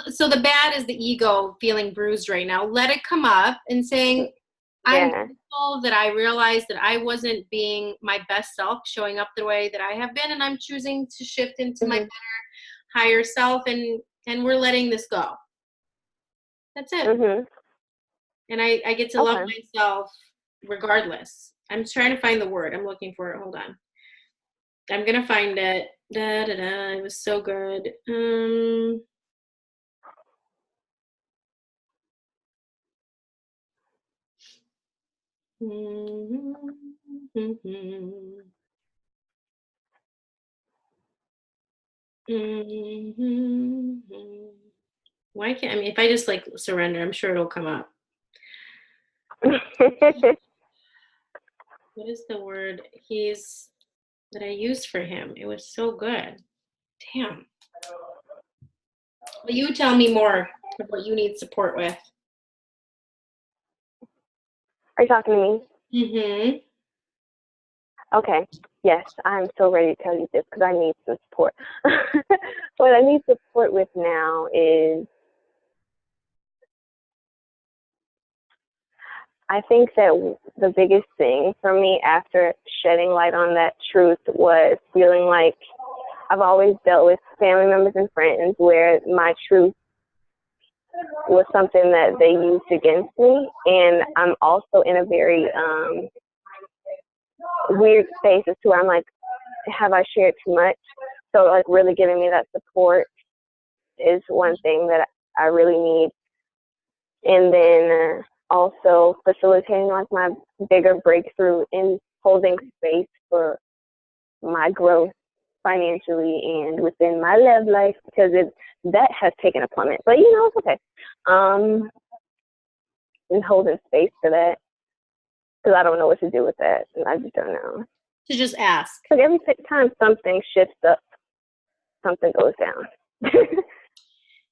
so the bad is the ego feeling bruised right now. Let it come up and saying, I'm grateful that I realized that I wasn't being my best self, showing up the way that I have been, and I'm choosing to shift into my better, higher self, and we're letting this go. That's it. And I get to love myself regardless. I'm trying to find the word. I'm looking for it. Hold on. I'm going to find it. It was so good. Why can't, I mean, if I just like surrender, I'm sure it'll come up. What is the word that I used for him? It was so good. Damn. Well, you tell me more of what you need support with. Are you talking to me? Okay. Yes, I'm so ready to tell you this because I need some support. What I need support with now is, I think that the biggest thing for me after shedding light on that truth was feeling like I've always dealt with family members and friends where my truth was something that they used against me. And I'm also in a very weird space as to where I'm like, have I shared too much? So like really giving me that support is one thing that I really need. And then also facilitating like my bigger breakthrough in holding space for my growth financially and within my love life, because that has taken a plummet. But you know, it's okay. And holding space for that, because I don't know what to do with that. I just don't know. To just ask. Like every time something shifts up, something goes down.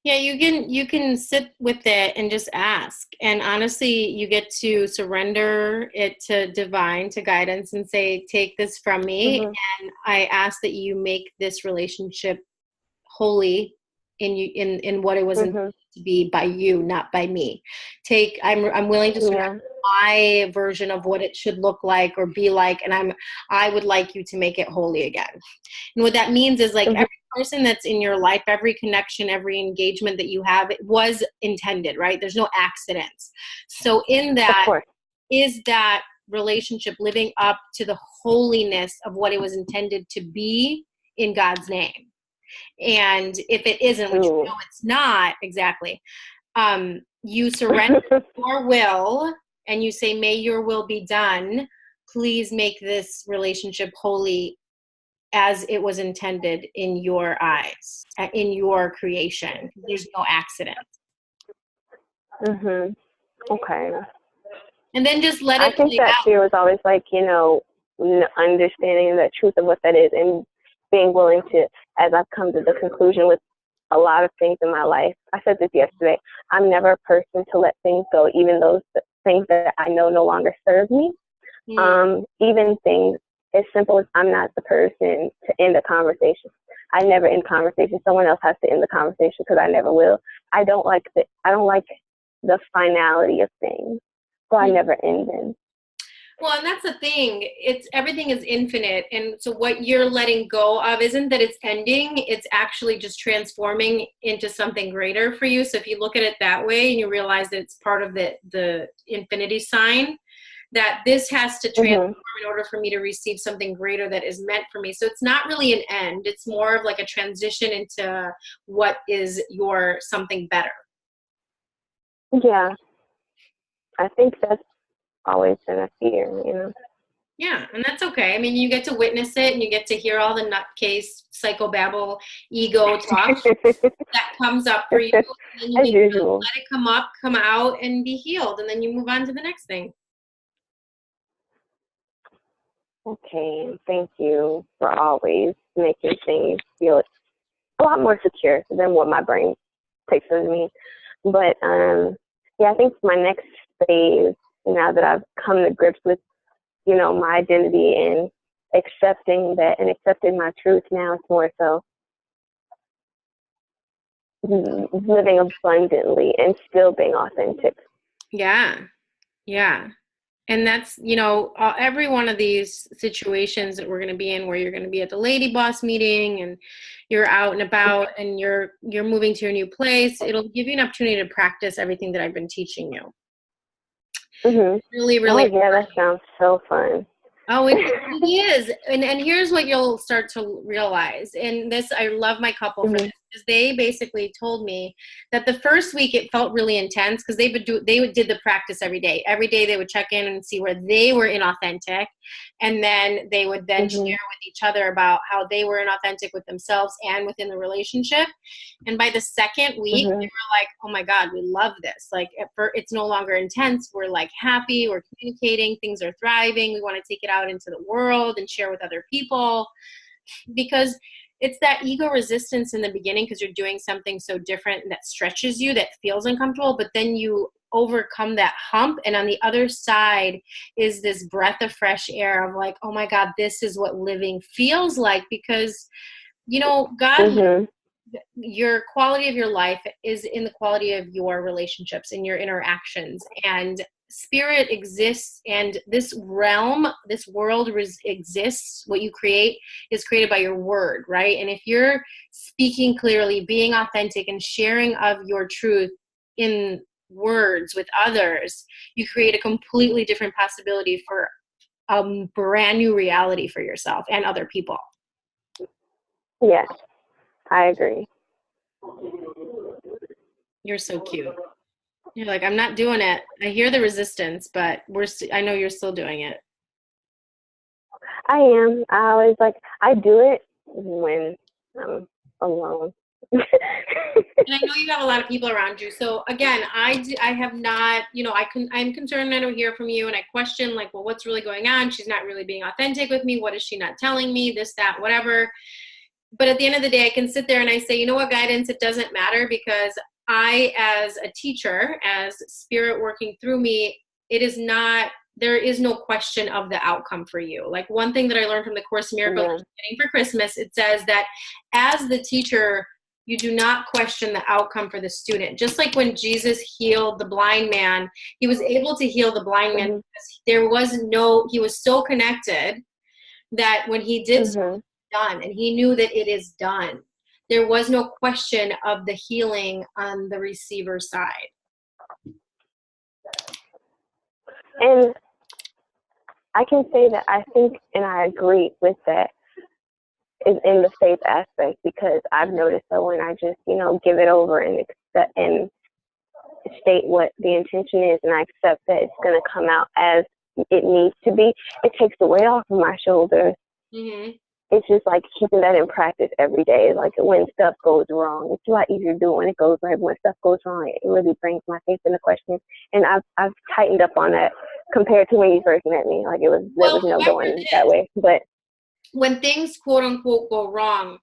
Yeah, you can sit with it and just ask. And honestly, you get to surrender it to divine, to guidance, and say, take this from me. And I ask that you make this relationship holy in what it was intended to be by you, not by me. I'm willing to surrender my version of what it should look like or be like, and I would like you to make it holy again. And what that means is like every person that's in your life, every connection, every engagement that you have, it was intended, right? There's no accidents. So in that, is that relationship living up to the holiness of what it was intended to be in God's name? And if it isn't, which you know it's not exactly, you surrender your will and you say, may your will be done. Please make this relationship holy as it was intended in your eyes, in your creation. There's no accident. Okay. And then just let it I think that fear was always like, you know, understanding the truth of what that is and being willing to, as I've come to the conclusion with a lot of things in my life. I said this yesterday. I'm never a person to let things go, even those things that I know no longer serve me. Even things as simple as I'm not the person to end a conversation. I never end conversation. Someone else has to end the conversation because I never will. I don't like the finality of things, so I never end them. Well, and that's the thing. It's everything is infinite. And so what you're letting go of isn't that it's ending, it's actually just transforming into something greater for you. So if you look at it that way and you realize that it's part of the infinity sign, that this has to Hmm. transform in order for me to receive something greater that is meant for me. So it's not really an end. It's more of like a transition into what is your something better. Yeah, I think that's always been a fear, you know. Yeah, and that's okay. I mean, you get to witness it and you get to hear all the nutcase, psychobabble, ego talk that comes up for you. And then you As need to usual. let it come up, come out, and be healed. And then you move on to the next thing. Okay, thank you for always making things feel a lot more secure than what my brain takes of me. But yeah, I think my next phase, now that I've come to grips with, you know, my identity and accepting that and accepting my truth now, it's more so living abundantly and still being authentic. Yeah, yeah. And that's, every one of these situations that we're going to be in where you're going to be at the lady boss meeting and you're out and about and you're moving to your new place, it'll give you an opportunity to practice everything that I've been teaching you. Hmm. Really, Oh really. yeah, that sounds so fun. Oh, it really is. And here's what you'll start to realize. And this, I love my couple for Hmm. this, because they basically told me that the first week it felt really intense because did the practice every day. Every day they would check in and see where they were inauthentic. And then they would then share Hmm. with each other about how they were inauthentic with themselves and within the relationship. And by the second week, they Hmm. were like, oh my God, we love this. Like, it's no longer intense. We're like happy. We're communicating. Things are thriving. We want to take it out into the world and share with other people, because it's that ego resistance in the beginning because you're doing something so different that stretches you, that feels uncomfortable, but then you overcome that hump, and on the other side is this breath of fresh air of like, oh my God, this is what living feels like. Because God, Hmm. your quality of your life is in the quality of your relationships and your interactions, and spirit exists, and this realm, this world exists. What you create is created by your word, right? And if you're speaking clearly, being authentic, and sharing of your truth in words with others, you create a completely different possibility for a brand new reality for yourself and other people. Yes, I agree. You're so cute. You're like, I'm not doing it. I hear the resistance, but I know you're still doing it. I am. I always I do it when I'm alone. And I know you have a lot of people around you. So again, I have not, I'm concerned I don't hear from you, and I question like, well, what's really going on? She's not really being authentic with me. What is she not telling me? This, that, whatever. But at the end of the day, I can sit there and I say, you know what, guidance, it doesn't matter, because I, as a teacher, as spirit working through me, there is no question of the outcome for you. Like, one thing that I learned from the Course in Miracles Yeah. getting for Christmas, it says that as the teacher, you do not question the outcome for the student. Just like when Jesus healed the blind man, he was able to heal the blind man Hmm. because he was so connected that when he did so, Hmm. done, and he knew that it is done. There was no question of the healing on the receiver side. And I can say that I think, and I agree with that, is in the faith aspect, because I've noticed that when I just, give it over and accept and state what the intention is, and I accept that it's going to come out as it needs to be, it takes the weight off of my shoulders. Mm-hmm. It's just like keeping that in practice every day. Like when stuff goes wrong, it's a lot easier to do when it goes right. When stuff goes wrong, it really brings my faith into question. And I've tightened up on that compared to when you first met me. Like there was no going that way. But when things quote unquote go wrong,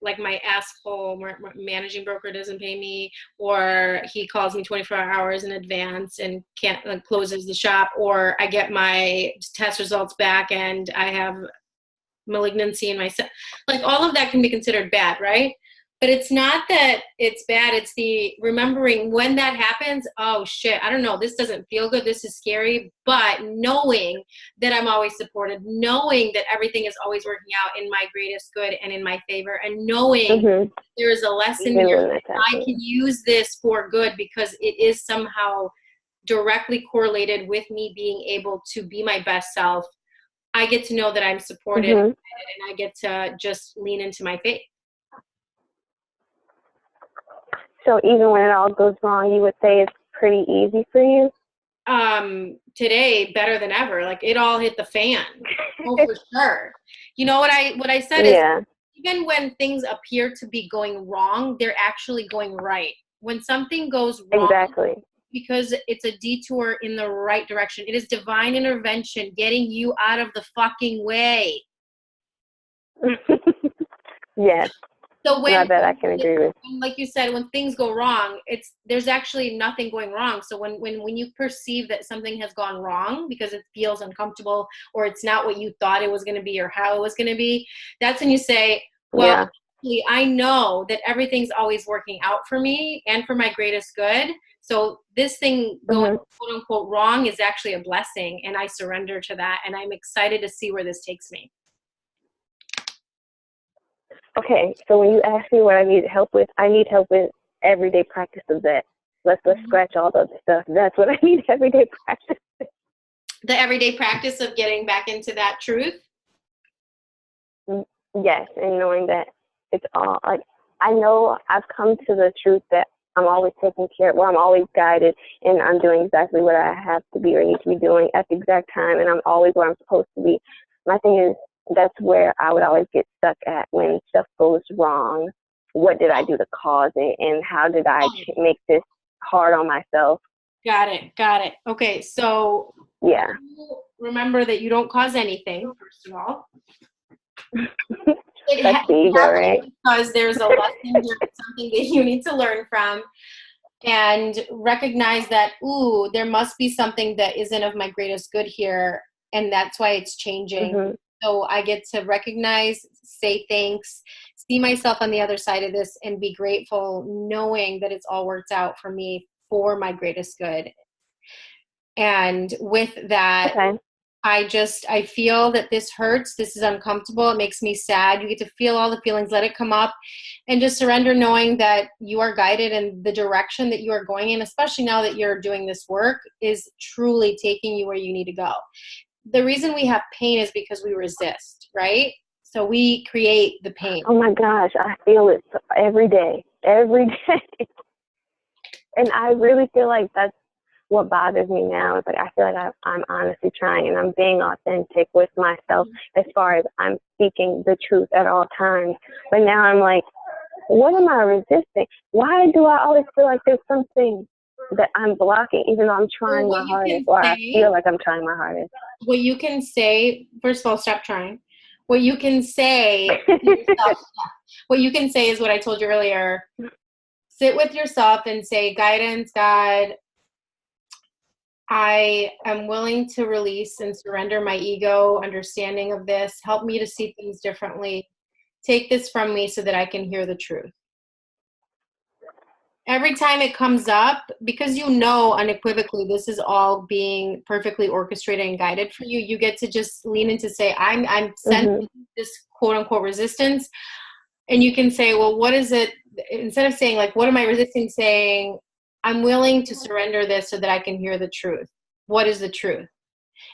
like my asshole managing broker doesn't pay me, or he calls me 24 hours in advance and can't closes the shop, or I get my test results back and I have malignancy in my cell, like all of that can be considered bad, right? But it's not that it's bad. It's the remembering when that happens. Oh shit, I don't know. This doesn't feel good. This is scary. But knowing that I'm always supported, knowing that everything is always working out in my greatest good and in my favor, and knowing there is a lesson here. I can use this for good because it is somehow directly correlated with me being able to be my best self. I get to know that I'm supported and I get to just lean into my faith. So even when it all goes wrong, you would say it's pretty easy for you? Today, better than ever. Like, it all hit the fan. Oh, for sure. You know what I said is, even when things appear to be going wrong, they're actually going right. When something goes wrong, because it's a detour in the right direction. It is divine intervention getting you out of the fucking way. Yes. So when, I bet I can agree with. Like you said, when things go wrong, there's actually nothing going wrong. So when you perceive that something has gone wrong because it feels uncomfortable or it's not what you thought it was going to be or how it was going to be, that's when you say, well, actually, I know that everything's always working out for me and for my greatest good. So this thing going quote unquote wrong is actually a blessing, and I surrender to that, and I'm excited to see where this takes me. Okay, so when you ask me what I need help with everyday practice of that. Let's scratch all the other stuff. That's what I need, everyday practice. The everyday practice of getting back into that truth? Yes, and knowing that it's all, like, I know I've come to the truth that I'm always taken care of, I'm always guided, and I'm doing exactly what I have to be or need to be doing at the exact time, and I'm always where I'm supposed to be. My thing is, that's where I would always get stuck at when stuff goes wrong. What did I do to cause it, and how did I make this hard on myself? Got it. Okay, so remember that you don't cause anything, first of all. That's the ego, right? Because there's a lesson, there's something that you need to learn from, and recognize that, there must be something that isn't of my greatest good here, and that's why it's changing. So I get to recognize, say thanks, see myself on the other side of this, and be grateful, knowing that it's all worked out for me for my greatest good. And with that, I feel that this hurts. This is uncomfortable. It makes me sad. You get to feel all the feelings, let it come up, and just surrender, knowing that you are guided in the direction that you are going in, especially now that you're doing this work, is truly taking you where you need to go. The reason we have pain is because we resist, right? So we create the pain. Oh my gosh, I feel it every day. And I really feel like that's what bothers me now. It's like I feel like I'm honestly trying, and I'm being authentic with myself as far as I'm speaking the truth at all times. But now I'm like, what am I resisting? Why do I always feel like there's something that I'm blocking, even though I'm trying my hardest, or I feel like I'm trying my hardest? What you can say, first of all, stop trying. What you can say to yourself, what you can say is what I told you earlier. Sit with yourself and say, guidance, God, I am willing to release and surrender my ego understanding of this. Help me to see things differently. Take this from me so that I can hear the truth. Every time it comes up, because you know unequivocally this is all being perfectly orchestrated and guided for you, you get to just lean into say, I'm sensing this quote unquote resistance. And you can say, well, what is it? Instead of saying like, what am I resisting? Saying, I'm willing to surrender this so that I can hear the truth. What is the truth?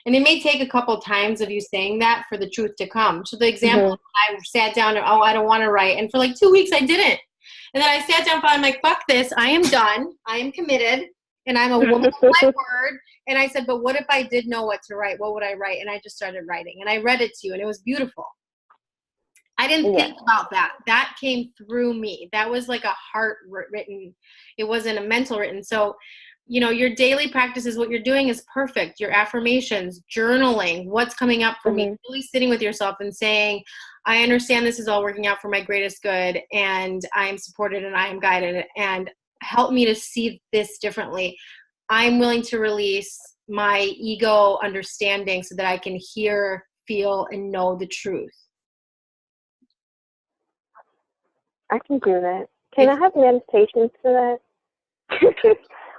And it may take a couple times of you saying that for the truth to come. So the example, I sat down and, I don't want to write. And for like 2 weeks I didn't. And then I sat down and I'm like, fuck this. I am done. I am committed. And I'm a woman of my word. And I said, but what if I did know what to write? What would I write? And I just started writing. And I read it to you. And it was beautiful. I didn't think about that. That came through me. That was like a heart written. It wasn't a mental written. So, your daily practices, what you're doing is perfect. Your affirmations, journaling, what's coming up for me, really sitting with yourself and saying, I understand this is all working out for my greatest good, and I am supported and I am guided, and help me to see this differently. I'm willing to release my ego understanding so that I can hear, feel, and know the truth. I can do that. Can I have meditations for that?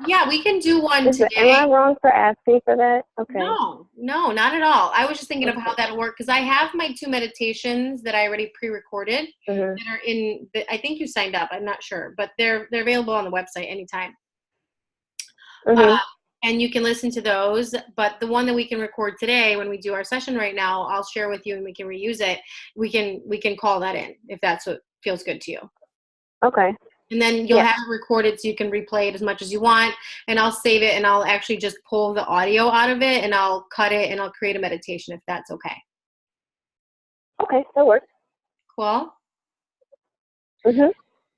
Yeah, we can do one today. Am I wrong for asking for that? Okay. No, not at all. I was just thinking of how that'll work because I have my 2 meditations that I already pre-recorded that are in. I think you signed up. I'm not sure, but they're available on the website anytime. And you can listen to those. But the one that we can record today, when we do our session right now, I'll share with you and we can reuse it. We can call that in if that's what feels good to you. Okay. And then you'll have it recorded so you can replay it as much as you want. And I'll save it and I'll actually just pull the audio out of it and I'll cut it and I'll create a meditation if that's okay. Okay, that works. Cool?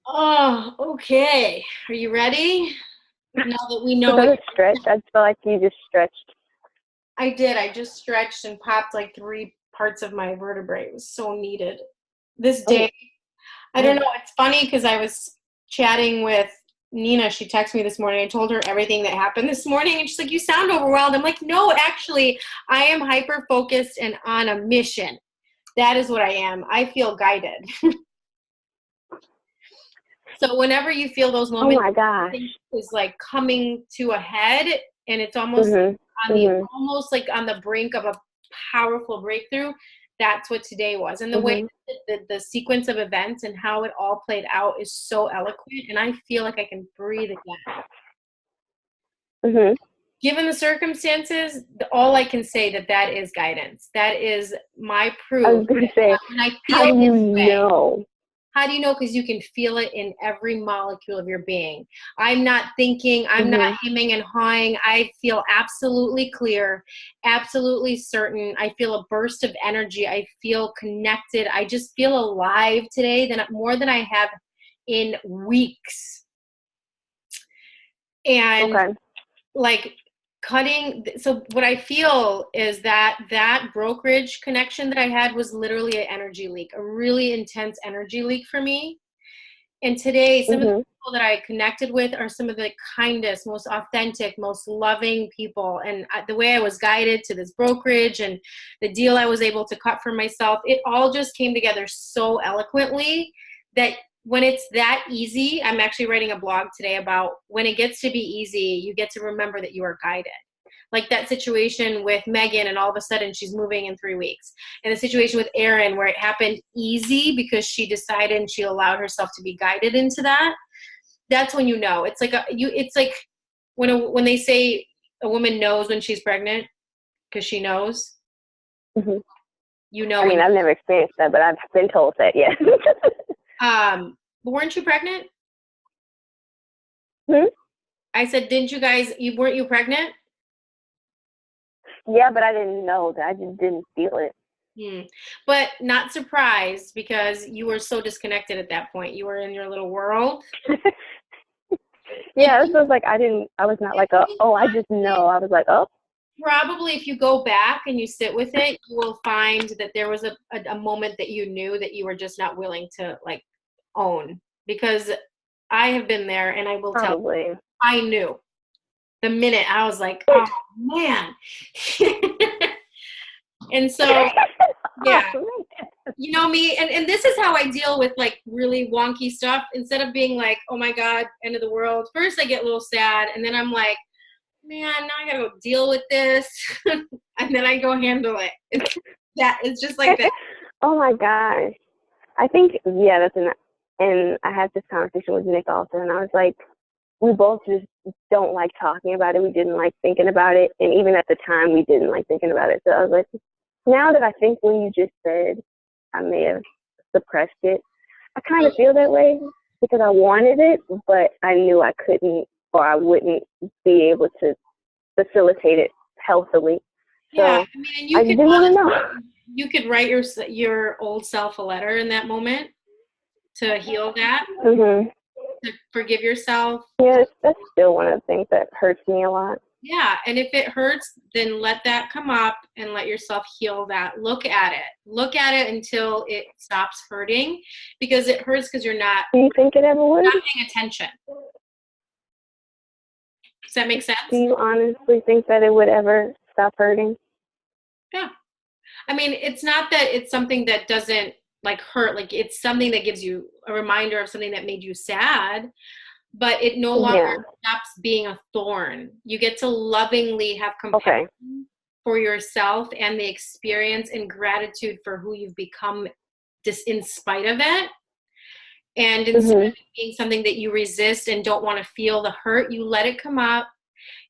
Oh, okay. Are you ready? Now that we know what stretch, I just feel like you just stretched. I did. I just stretched and popped like 3 parts of my vertebrae. It was so needed. This day, I don't know. It's funny because I was chatting with Nina. She texted me this morning. I told her everything that happened this morning. And she's like, you sound overwhelmed. I'm like, no, actually, I am hyper-focused and on a mission. That is what I am. I feel guided. So whenever you feel those moments, oh my gosh, is like coming to a head, and it's almost almost like on the brink of a powerful breakthrough. That's what today was, and the way the sequence of events and how it all played out is so eloquent, and I feel like I can breathe again. Given the circumstances, all I can say that is guidance. That is my proof. I was going to say, how do you know? How do you know? Because you can feel it in every molecule of your being. I'm not thinking, I'm not hemming and hawing. I feel absolutely clear, absolutely certain. I feel a burst of energy. I feel connected. I just feel alive today more than I have in weeks. And like so what I feel is that brokerage connection that I had was literally an energy leak, a really intense energy leak for me. And today, some of the people that I connected with are some of the kindest, most authentic, most loving people. And the way I was guided to this brokerage and the deal I was able to cut for myself, it all just came together so eloquently that when it's that easy, I'm actually writing a blog today about when it gets to be easy, you get to remember that you are guided. Like that situation with Megan and all of a sudden she's moving in 3 weeks. And the situation with Erin where it happened easy because she decided and she allowed herself to be guided into that. That's when you know. It's like it's like when they say a woman knows when she's pregnant because she knows. You know. I mean, I've never experienced that, but I've been told that, yes. But weren't you pregnant? I said, weren't you pregnant? Yeah, but I didn't know that. I just didn't feel it. But not surprised because you were so disconnected at that point. You were in your little world. Yeah, this was like, I was not like, I just know. I was like, Probably if you go back and you sit with it, you will find that there was a moment that you knew that you were just not willing to like own, because I have been there and I will tell you, I knew the minute I was like, oh man. And so, yeah, you know me, and this is how I deal with like really wonky stuff. Instead of being like, oh my God, end of the world. First I get a little sad and then I'm like, man, now I gotta go deal with this. And then I go handle it. It's just like that. Oh my gosh. I think, yeah, and I had this conversation with Nick also, and I was like, we both just don't like talking about it. We didn't like thinking about it. And even at the time, we didn't like thinking about it. So I was like, now that I think when you just said I may have suppressed it, I kind of feel that way because I wanted it, but I knew I couldn't or I wouldn't be able to facilitate it healthily. So yeah, I mean, and I didn't want to know. You could write your old self a letter in that moment to heal that, to forgive yourself. Yes, that's still one of the things that hurts me a lot. Yeah, and if it hurts, then let that come up and let yourself heal that. Look at it until it stops hurting, because it hurts because you're not. Do you think it ever would? Not paying attention. Does that make sense? Do you honestly think that it would ever stop hurting? Yeah. I mean, it's not that it's something that doesn't like hurt, like it's something that gives you a reminder of something that made you sad, but it no longer stops being a thorn. You get to lovingly have compassion for yourself and the experience and gratitude for who you've become just in spite of it. And instead of it being something that you resist and don't want to feel the hurt, you let it come up.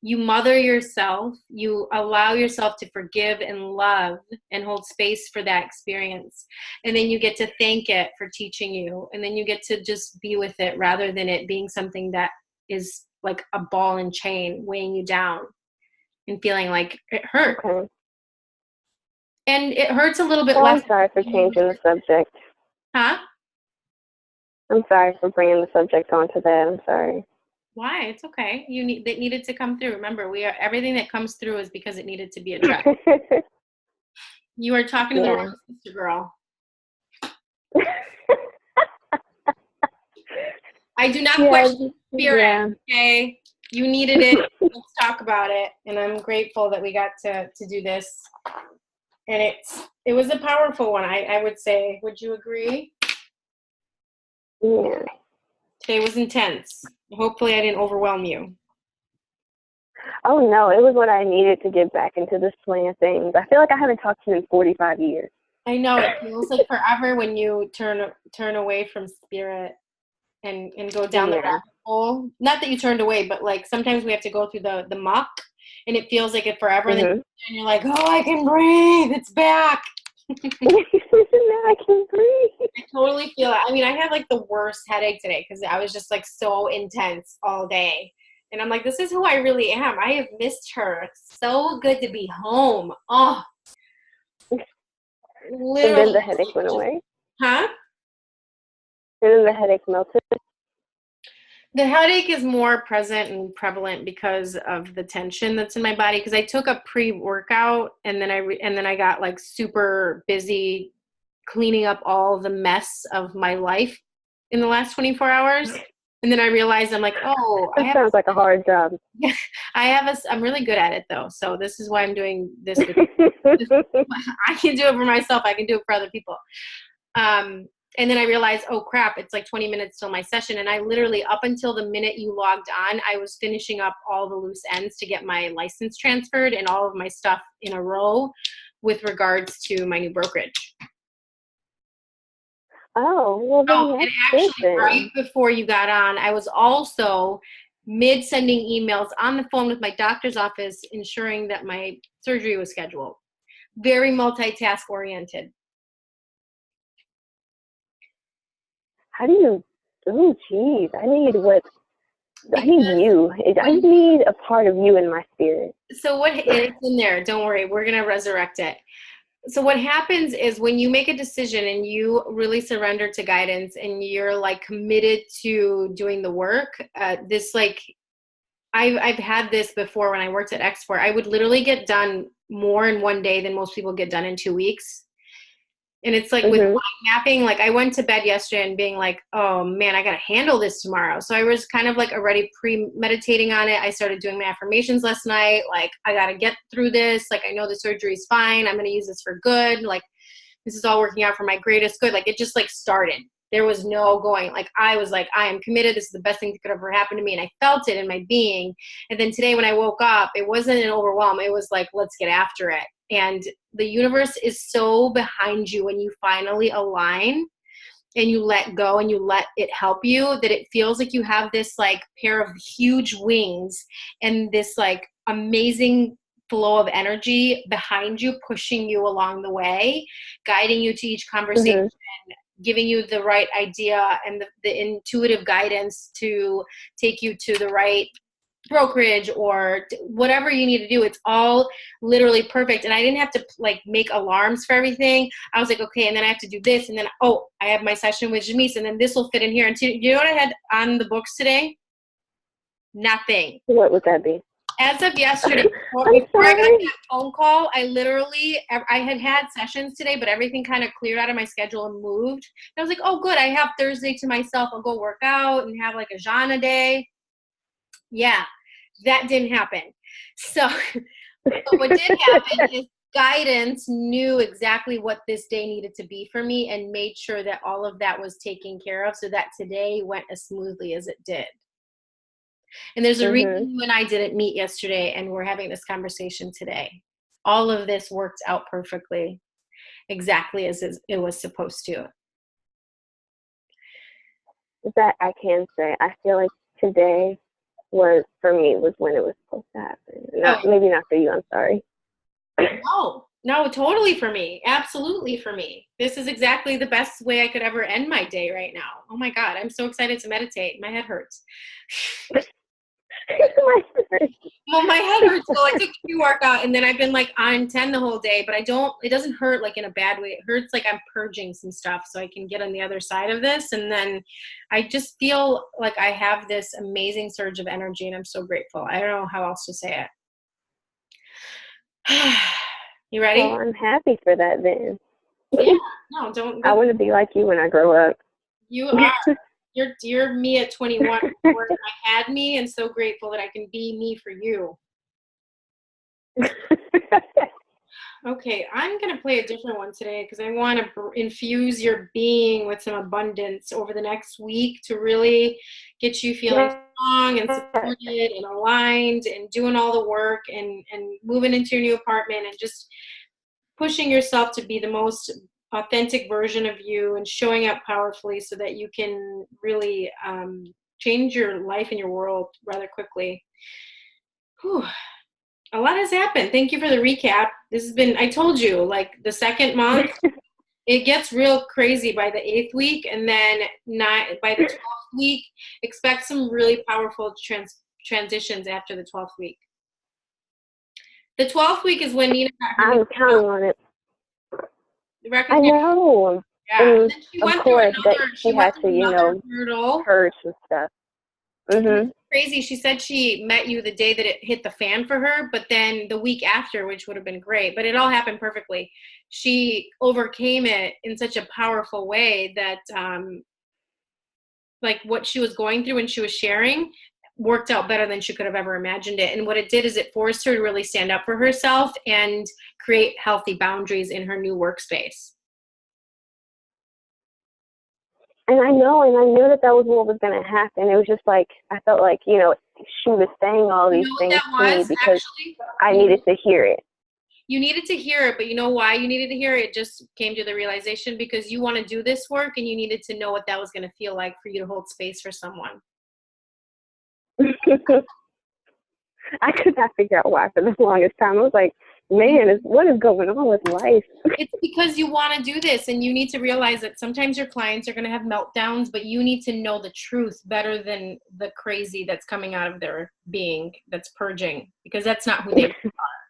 You mother yourself. You allow yourself to forgive and love and hold space for that experience. And then you get to thank it for teaching you. And then you get to just be with it rather than it being something that is like a ball and chain weighing you down and feeling like it hurt. Okay. And it hurts a little bit Well, less. I'm sorry for changing the subject. Huh? I'm sorry for bringing the subject onto that. I'm sorry. Why? It's okay. It needed to come through. Remember, everything that comes through is because it needed to be addressed. You are talking to the wrong sister girl. I do not question spirit. Okay, you needed it. Let's talk about it. And I'm grateful that we got to do this. And it was a powerful one. I would say. Would you agree? Yeah. Today was intense. Hopefully I didn't overwhelm you. Oh, no. It was what I needed to get back into the swing of things. I feel like I haven't talked to you in 45 years. I know. It feels like forever when you turn away from spirit and go down the rabbit hole. Not that you turned away, but like sometimes we have to go through the muck and it feels like it forever. And you're like, oh, I can breathe. It's back. Now I can breathe. I totally feel it. I mean, I had like the worst headache today because I was just like so intense all day. And I'm like, this is who I really am. I have missed her. It's so good to be home. Oh, literally. And then the headache went away? Huh? And then the headache melted? The headache is more present and prevalent because of the tension that's in my body. Because I took a pre-workout and then I got like super busy cleaning up all the mess of my life in the last 24 hours. And then I realized I'm like, oh, that sounds like a hard job. Yeah, I'm really good at it though. So this is why I'm doing this. I can do it for myself. I can do it for other people. And then I realized, oh crap, it's like 20 minutes till my session. And I literally, up until the minute you logged on, I was finishing up all the loose ends to get my license transferred and all of my stuff in a row with regards to my new brokerage. Oh, well then and actually right before you got on, I was also mid-sending emails on the phone with my doctor's office, ensuring that my surgery was scheduled. Very multitask oriented. How do you, oh geez, I need you. I need a part of you in my spirit. So it's in there, don't worry, we're going to resurrect it. So what happens is when you make a decision and you really surrender to guidance and you're like committed to doing the work, this like, I've had this before when I worked at Export. I would literally get done more in one day than most people get done in 2 weeks. And it's like with mind mapping, like I went to bed yesterday and being like, oh man, I got to handle this tomorrow. So I was kind of like already premeditating on it. I started doing my affirmations last night. Like, I got to get through this. Like, I know the surgery is fine. I'm going to use this for good. Like, this is all working out for my greatest good. Like, it just like started. There was no going. Like, I was like, I am committed. This is the best thing that could ever happen to me. And I felt it in my being. And then today when I woke up, it wasn't an overwhelm. It was like, let's get after it. And the universe is so behind you when you finally align and you let go and you let it help you, that it feels like you have this like pair of huge wings and this like amazing flow of energy behind you, pushing you along the way, guiding you to each conversation, giving you the right idea and the intuitive guidance to take you to the right brokerage or whatever you need to do. It's all literally perfect. And I didn't have to like make alarms for everything. I was like, okay, and then I have to do this. And then, oh, I have my session with Zhamese and then this will fit in here. And you know what I had on the books today? Nothing. What would that be? As of yesterday, before I got that phone call, I had sessions today, but everything kind of cleared out of my schedule and moved. And I was like, oh, good. I have Thursday to myself. I'll go work out and have like a jhana day. Yeah, that didn't happen. So what did happen is guidance knew exactly what this day needed to be for me and made sure that all of that was taken care of so that today went as smoothly as it did. And there's a reason you and I didn't meet yesterday and we're having this conversation today. All of this worked out perfectly, exactly as it was supposed to. That I can say. I feel like today was when it was supposed to happen. Maybe not for you, I'm sorry. No, totally for me. Absolutely for me. This is exactly the best way I could ever end my day right now. Oh my God, I'm so excited to meditate. My head hurts. Well, my head hurts. So I took a pre-workout and then I've been like on 10 the whole day, but it doesn't hurt like in a bad way. It hurts like I'm purging some stuff so I can get on the other side of this. And then I just feel like I have this amazing surge of energy and I'm so grateful. I don't know how else to say it. You ready? Well, I'm happy for that then. Yeah. No, don't. I want to be like you when I grow up. You are. You're me at 21 before I had me, and so grateful that I can be me for you. Okay, I'm going to play a different one today because I want to infuse your being with some abundance over the next week to really get you feeling strong and supported and aligned and doing all the work and moving into your new apartment and just pushing yourself to be the most authentic version of you and showing up powerfully so that you can really change your life and your world rather quickly. Whew. A lot has happened. Thank you for the recap. This has been, I told you, like the second month, it gets real crazy by the 8th week, and then by the 12th week, expect some really powerful transitions after the 12th week. The 12th week is when Nina got her. I'm counting on it. I know. Yeah. Of course, she had to, purge and stuff. Mm-hmm. Crazy. She said she met you the day that it hit the fan for her, but then the week after, which would have been great, but it all happened perfectly. She overcame it in such a powerful way that, like what she was going through and she was sharing worked out better than she could have ever imagined it. And what it did is it forced her to really stand up for herself and create healthy boundaries in her new workspace. And I knew that was what was going to happen. It was just like, I felt like, she was saying all these things to me because I needed to hear it. You needed to hear it, but you know why you needed to hear it? It just came to the realization because you want to do this work and you needed to know what that was going to feel like for you to hold space for someone. I could not figure out why for the longest time. I was like, man, what is going on with life? It's because you want to do this and you need to realize that sometimes your clients are going to have meltdowns, but you need to know the truth better than the crazy that's coming out of their being that's purging, because that's not who they are.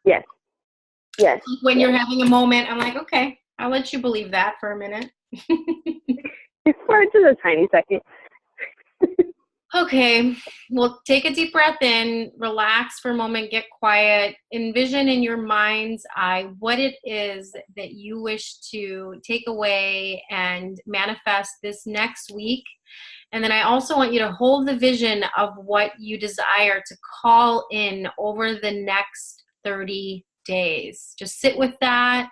Yes. Yes. When you're having a moment, I'm like, okay, I'll let you believe that for a minute. For just a tiny second. Okay, well, take a deep breath in, relax for a moment, get quiet, envision in your mind's eye what it is that you wish to take away and manifest this next week. And then I also want you to hold the vision of what you desire to call in over the next 30 days. Just sit with that,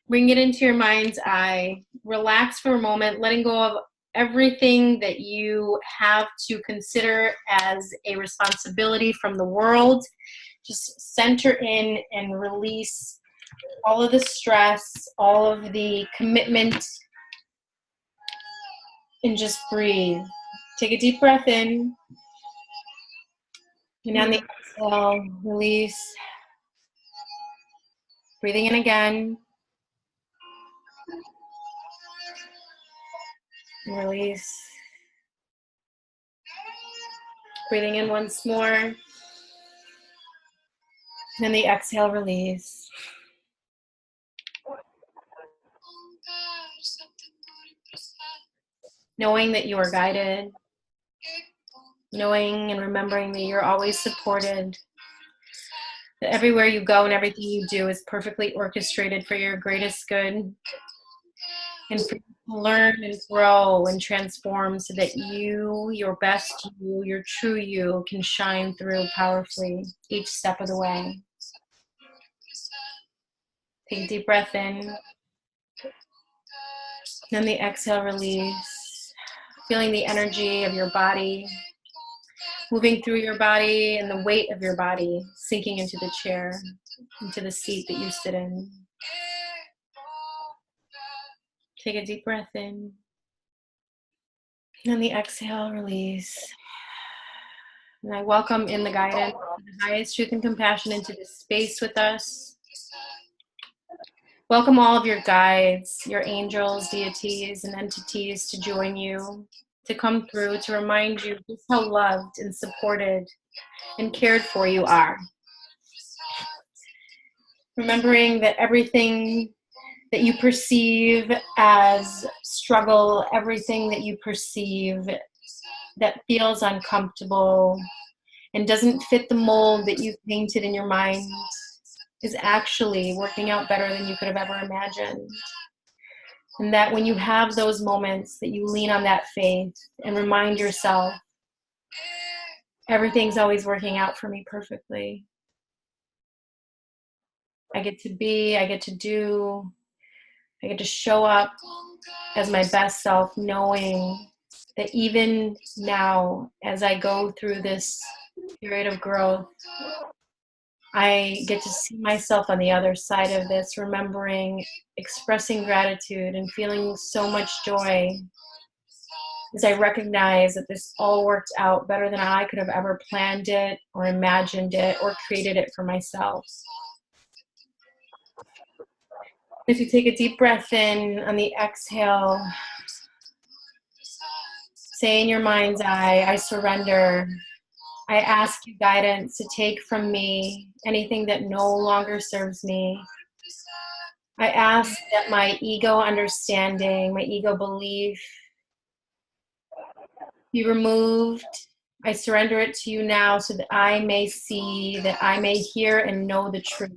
bring it into your mind's eye, relax for a moment, letting go of everything that you have to consider as a responsibility from the world. Just center in and release all of the stress, all of the commitment, and just breathe. Take a deep breath in. And on the exhale, release. Breathing in again. Release. Breathing in once more. And the exhale, release. Knowing that you are guided. Knowing and remembering that you're always supported. That everywhere you go and everything you do is perfectly orchestrated for your greatest good. And for you to learn and grow and transform so that you, your best you, your true you can shine through powerfully each step of the way. Take a deep breath in. Then the exhale, release. Feeling the energy of your body moving through your body and the weight of your body sinking into the chair, into the seat that you sit in. Take a deep breath in. And the exhale, release. And I welcome in the guidance of the highest truth and compassion into this space with us. Welcome all of your guides, your angels, deities, and entities to join you, to come through, to remind you just how loved and supported and cared for you are. Remembering that everything that you perceive as struggle, everything that you perceive that feels uncomfortable and doesn't fit the mold that you've painted in your mind is actually working out better than you could have ever imagined. And that when you have those moments that you lean on that faith and remind yourself, everything's always working out for me perfectly. I get to be, I get to do, I get to show up as my best self, knowing that even now, as I go through this period of growth, I get to see myself on the other side of this, remembering, expressing gratitude and feeling so much joy as I recognize that this all worked out better than I could have ever planned it or imagined it or created it for myself. If you take a deep breath in on the exhale, say in your mind's eye, I surrender. I ask you guidance to take from me anything that no longer serves me. I ask that my ego understanding, my ego belief be removed. I surrender it to you now so that I may see, that I may hear and know the truth.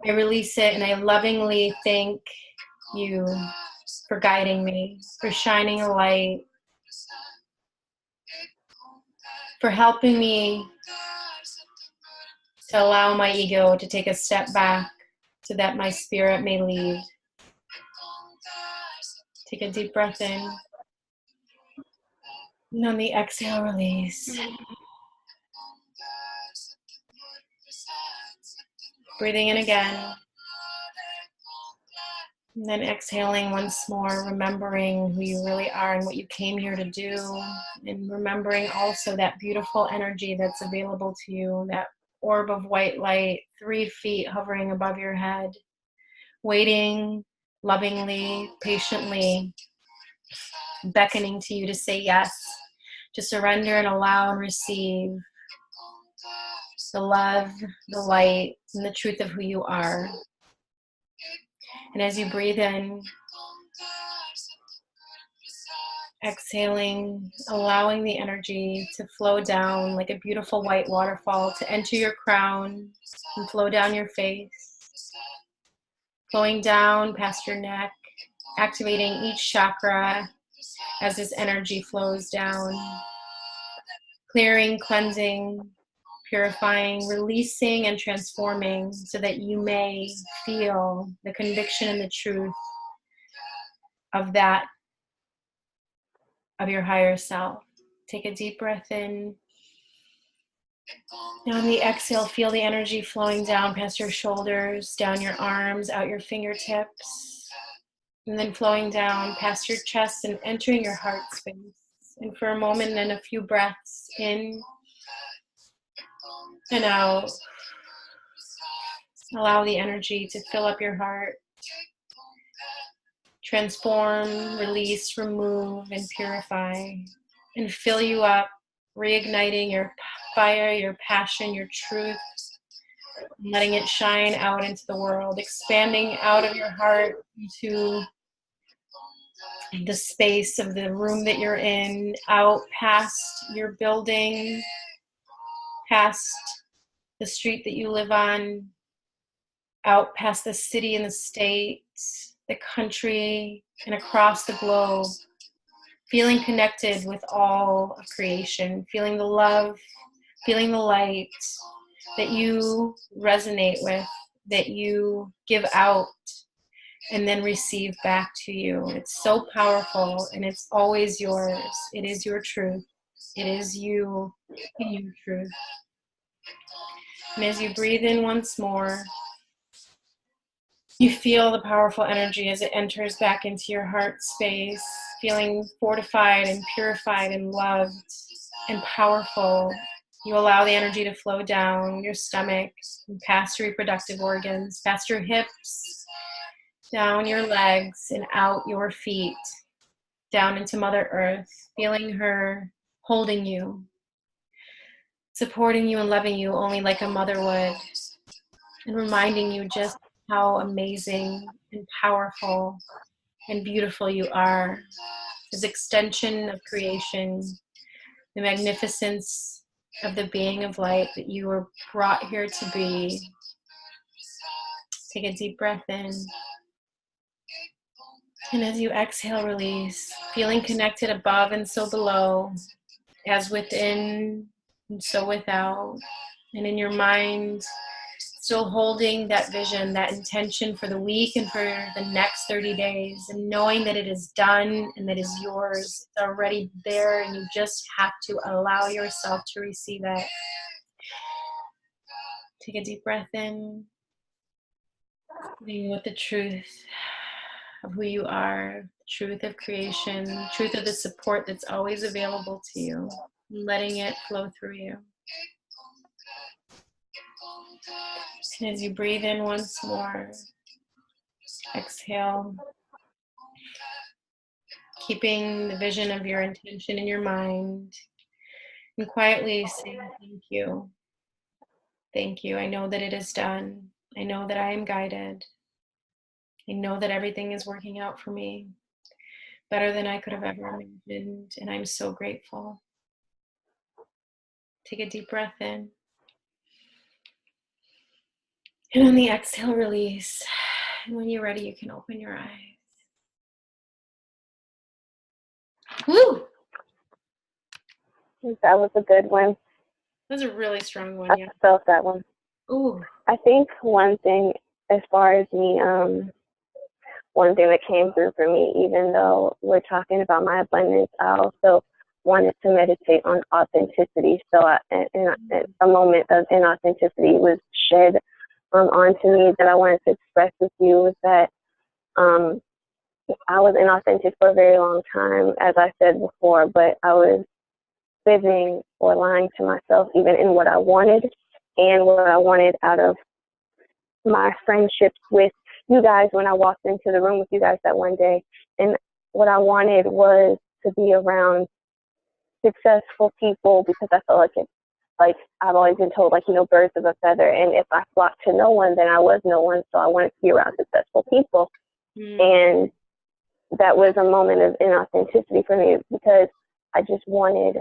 I release it and I lovingly thank you for guiding me, for shining a light, for helping me to allow my ego to take a step back so that my spirit may lead. Take a deep breath in. And on the exhale, release. Breathing in again. And then exhaling once more, remembering who you really are and what you came here to do. And remembering also that beautiful energy that's available to you, that orb of white light, 3 feet hovering above your head, waiting lovingly, patiently, beckoning to you to say yes, to surrender and allow and receive the love, the light, and the truth of who you are. And as you breathe in, exhaling, allowing the energy to flow down like a beautiful white waterfall to enter your crown and flow down your face, flowing down past your neck, activating each chakra as this energy flows down, clearing, cleansing, purifying, releasing, and transforming so that you may feel the conviction and the truth of that, of your higher self. Take a deep breath in. Now on the exhale, feel the energy flowing down past your shoulders, down your arms, out your fingertips, and then flowing down past your chest and entering your heart space. And for a moment and a few breaths in and out, allow the energy to fill up your heart, transform, release, remove, and purify, and fill you up, reigniting your fire, your passion, your truth, and letting it shine out into the world, expanding out of your heart into the space of the room that you're in, out past your building, past the street that you live on, out past the city and the state, the country, and across the globe, feeling connected with all of creation, feeling the love, feeling the light that you resonate with that you give out and then receive back to you. It's so powerful, and it's always yours. It is your truth. It is you in your truth. And as you breathe in once more, you feel the powerful energy as it enters back into your heart space, feeling fortified and purified and loved and powerful. You allow the energy to flow down your stomach, and past your reproductive organs, past your hips, down your legs and out your feet, down into Mother Earth, feeling her holding you, supporting you and loving you only like a mother would, and reminding you just how amazing and powerful and beautiful you are. This extension of creation, the magnificence of the being of light that you were brought here to be. Take a deep breath in. And as you exhale, release, feeling connected above and so below, as within and so without. And in your mind, still holding that vision, that intention for the week and for the next 30 days, and knowing that it is done and that it is yours. It's already there, and you just have to allow yourself to receive it. Take a deep breath in, being with the truth of who you are, truth of creation, truth of the support that's always available to you, and letting it flow through you. And as you breathe in once more, exhale, keeping the vision of your intention in your mind, and quietly say, thank you. Thank you. I know that it is done. I know that I am guided. I know that everything is working out for me better than I could have ever imagined, and I'm so grateful. Take a deep breath in. And on the exhale, release. And when you're ready, you can open your eyes. Woo! That was a good one. That was a really strong one, I yeah. felt that one. Ooh. I think one thing, as far as me, one thing that came through for me, even though we're talking about my abundance, I also wanted to meditate on authenticity. So a moment of inauthenticity was shed onto me that I wanted to express with you, was that I was inauthentic for a very long time, as I said before, but I was fibbing or lying to myself even in what I wanted and what I wanted out of my friendships with you guys when I walked into the room with you guys that one day. And what I wanted was to be around successful people, because I felt like I've always been told, birds of a feather. And if I flocked to no one, then I was no one. So I wanted to be around successful people. And that was a moment of inauthenticity for me, because I just wanted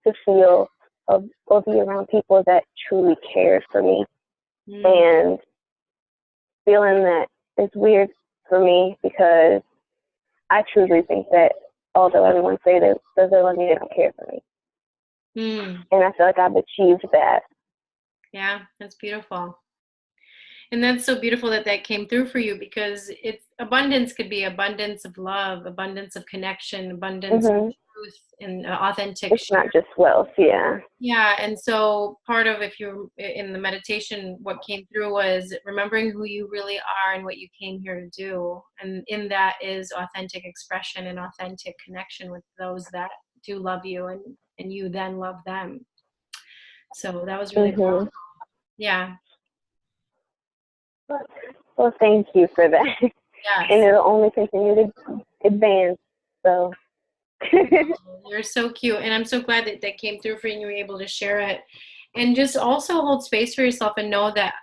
to feel or be around people that truly cared for me. And feeling that is weird for me, because I truly think that although everyone say that they love me, they don't care for me. And I feel like I've achieved that. Yeah, that's beautiful. And that's so beautiful that came through for you, because it's abundance could be abundance of love, abundance of connection, abundance of truth, and authentic. It's not just wealth, yeah. Yeah, and so part of, if you're in the meditation, what came through was remembering who you really are and what you came here to do. And in that is authentic expression and authentic connection with those that do love you, and you then love them. So that was really powerful. Yeah. Well, thank you for that. Yes. And it'll only continue to advance. So you're so cute, and I'm so glad that came through for you and you were able to share it. And just also hold space for yourself and know that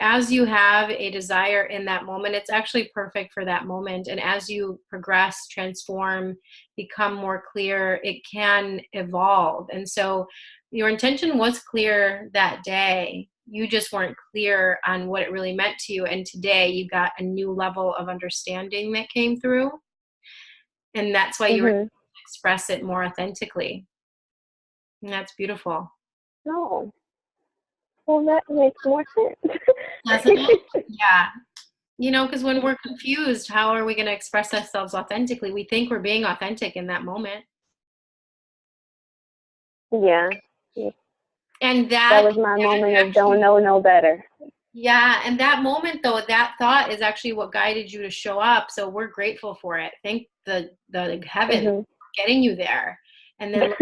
as you have a desire in that moment, it's actually perfect for that moment. And as you progress, transform, become more clear, it can evolve. And so your intention was clear that day. You just weren't clear on what it really meant to you. And today you got a new level of understanding that came through. And that's why you were able to express it more authentically. And that's beautiful. No. Well, that makes more sense. Doesn't it? Yeah. You know, because when we're confused, how are we going to express ourselves authentically? We think we're being authentic in that moment. Yeah. And That was my moment of don't know no better. Yeah, and that moment though, that thought is actually what guided you to show up. So we're grateful for it. Thank the heaven for getting you there. And then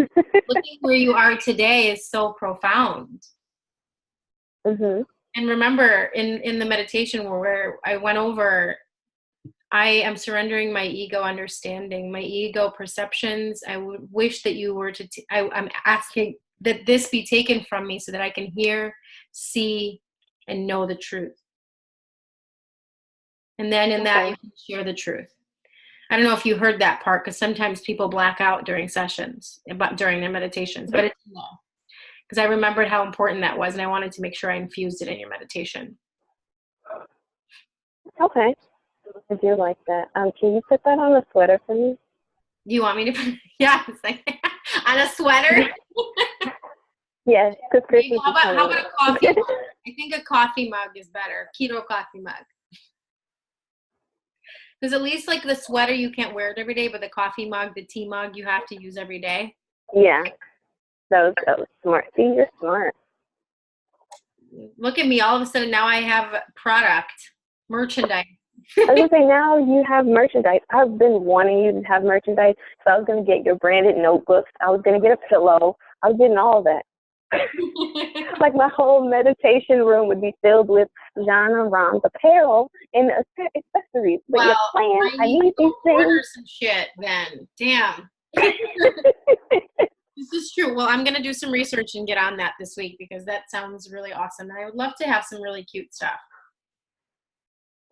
looking where you are today is so profound. And remember, in the meditation where I went over, I am surrendering my ego understanding, my ego perceptions. I would wish that you were to. I'm asking that this be taken from me so that I can hear, see, and know the truth. And then in that, you can share the truth. I don't know if you heard that part, because sometimes people black out during sessions, during their meditations, but it's no. Because I remembered how important that was, and I wanted to make sure I infused it in your meditation. Okay. I do like that. Can you put that on a sweater for me? Do you want me to put, yeah, it's like, on a sweater? Yes, because Christmas how about a coffee mug? I think a coffee mug is better. Keto coffee mug. Because at least like the sweater, you can't wear it every day, but the coffee mug, the tea mug, you have to use every day. Yeah. That was smart. See, you're smart. Look at me. All of a sudden now I have product, merchandise. I was going to say, now you have merchandise. I've been wanting you to have merchandise, so I was going to get your branded notebooks. I was going to get a pillow. I was getting all of that. Like my whole meditation room would be filled with Zhana Ram's apparel and accessories. But well, your plan, I need these things. Order some shit then. Damn. This is true. Well, I'm going to do some research and get on that this week, because that sounds really awesome. And I would love to have some really cute stuff.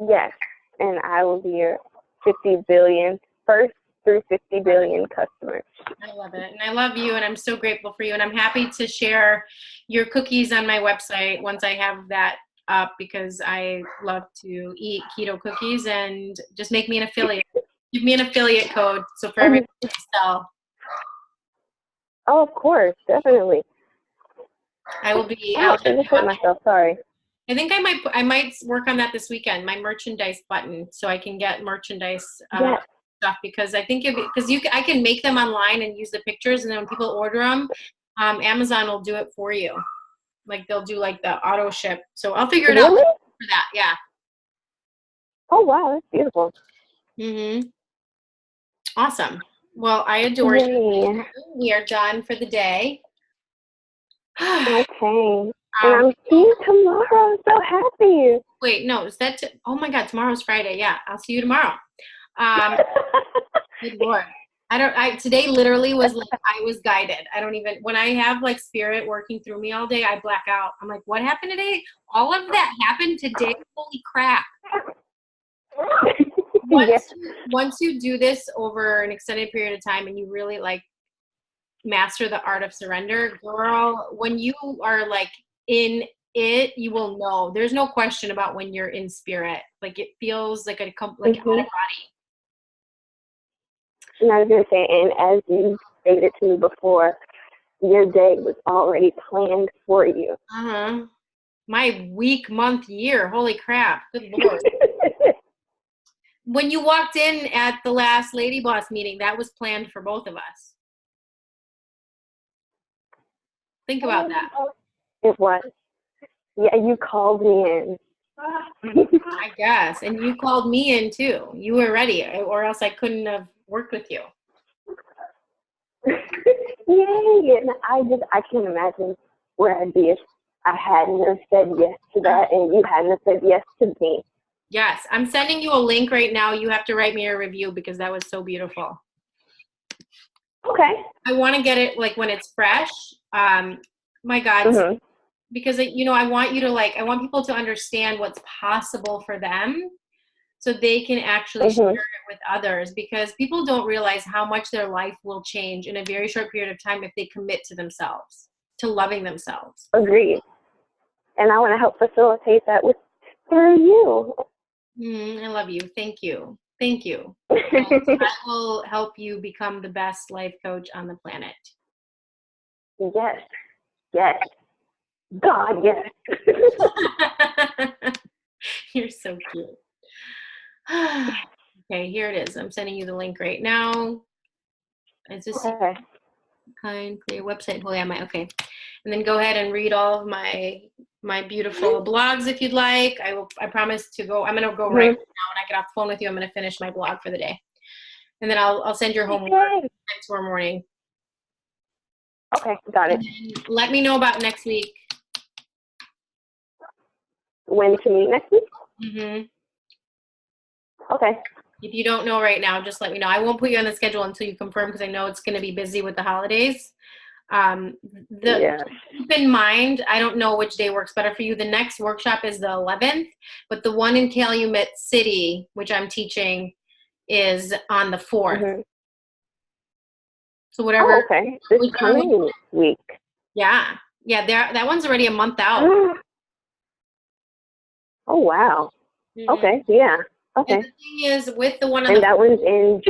Yes. And I will be your 50 billion, first through 50 billion customers. I love it. And I love you, and I'm so grateful for you. And I'm happy to share your cookies on my website once I have that up, because I love to eat keto cookies. And just make me an affiliate. Give me an affiliate code so for everyone to sell. Oh, of course. Definitely. I will be. I just hit myself. Sorry. I think I might work on that this weekend. My merchandise button, so I can get merchandise stuff, because I think I can make them online and use the pictures, and then when people order them, Amazon will do it for you. Like they'll do like the auto ship. So I'll figure it out for that. Yeah. Oh wow, that's beautiful. Awesome. Well, I adore you. We are done for the day. Okay. And I'm seeing you tomorrow. I'm so happy. Wait, no, is that? Oh my God, tomorrow's Friday. Yeah, I'll see you tomorrow. Good Lord. Today literally was like, I was guided. I don't even, when I have like spirit working through me all day, I black out. I'm like, what happened today? All of that happened today. Holy crap. Once you do this over an extended period of time and you really like master the art of surrender, girl, when you are like in it, you will know. There's no question about when you're in spirit. Like it feels like out of body. And I was going to say, and as you stated to me before, your day was already planned for you. My week, month, year. Holy crap. Good Lord. When you walked in at the last Lady Boss meeting, that was planned for both of us. Think about that. It was. Yeah, you called me in. I guess. And you called me in too. You were ready, or else I couldn't have worked with you. Yay! And I can't imagine where I'd be if I hadn't have said yes to that and you hadn't have said yes to me. Yes, I'm sending you a link right now. You have to write me a review because that was so beautiful. Okay. I want to get it like when it's fresh. My God, because I want you to I want people to understand what's possible for them, so they can actually share it with others, because people don't realize how much their life will change in a very short period of time if they commit to themselves, to loving themselves. Agreed. And I want to help facilitate that through you. I love you. Thank you. Thank you. I will help you become the best life coach on the planet. Yes. Yes. God, yes. You're so cute. Okay, here it is. I'm sending you the link right now. Is this Okay. kind clear website? Oh yeah, okay. And then go ahead and read all of my beautiful blogs if you'd like. I promise to go. I'm gonna go right now when I get off the phone with you. I'm gonna finish my blog for the day, and then I'll send your homework tomorrow morning. Okay, got it. Let me know about next week. When to meet next week? Mm-hmm. Okay. If you don't know right now, just let me know. I won't put you on the schedule until you confirm because I know it's going to be busy with the holidays. Keep in mind, I don't know which day works better for you. The next workshop is the 11th, but the one in Calumet City, which I'm teaching, is on the 4th. Mm-hmm. So whatever. Oh, okay. This coming week. Yeah. That one's already a month out. Oh, wow. Mm-hmm. Okay, yeah. Okay. And the thing is, with the one on and that one's in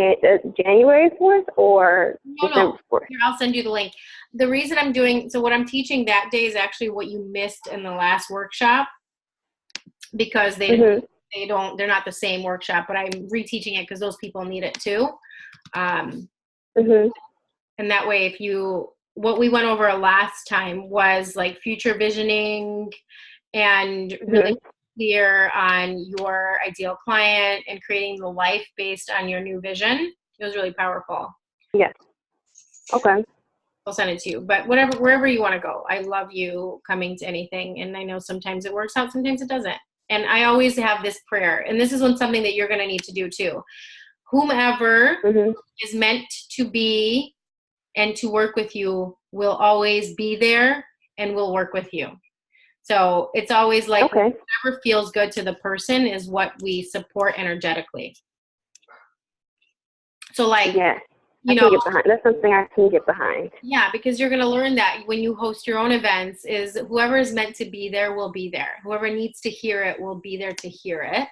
January 4th or December 4th? Here, I'll send you the link. The reason I'm doing, so what I'm teaching that day is actually what you missed in the last workshop because they're not the same workshop, but I'm reteaching it because those people need it too. And that way, what we went over last time was like future visioning and really clear on your ideal client and creating the life based on your new vision. It was really powerful. Yes. Okay. I'll send it to you. But wherever you want to go, I love you coming to anything. And I know sometimes it works out, sometimes it doesn't. And I always have this prayer. And this is something that you're going to need to do too. Whomever is meant to be and to work with you will always be there and will work with you. So it's always like whatever feels good to the person is what we support energetically. So like, you know, get behind. That's something I can get behind. Yeah, because you're going to learn that when you host your own events is whoever is meant to be there will be there. Whoever needs to hear it will be there to hear it.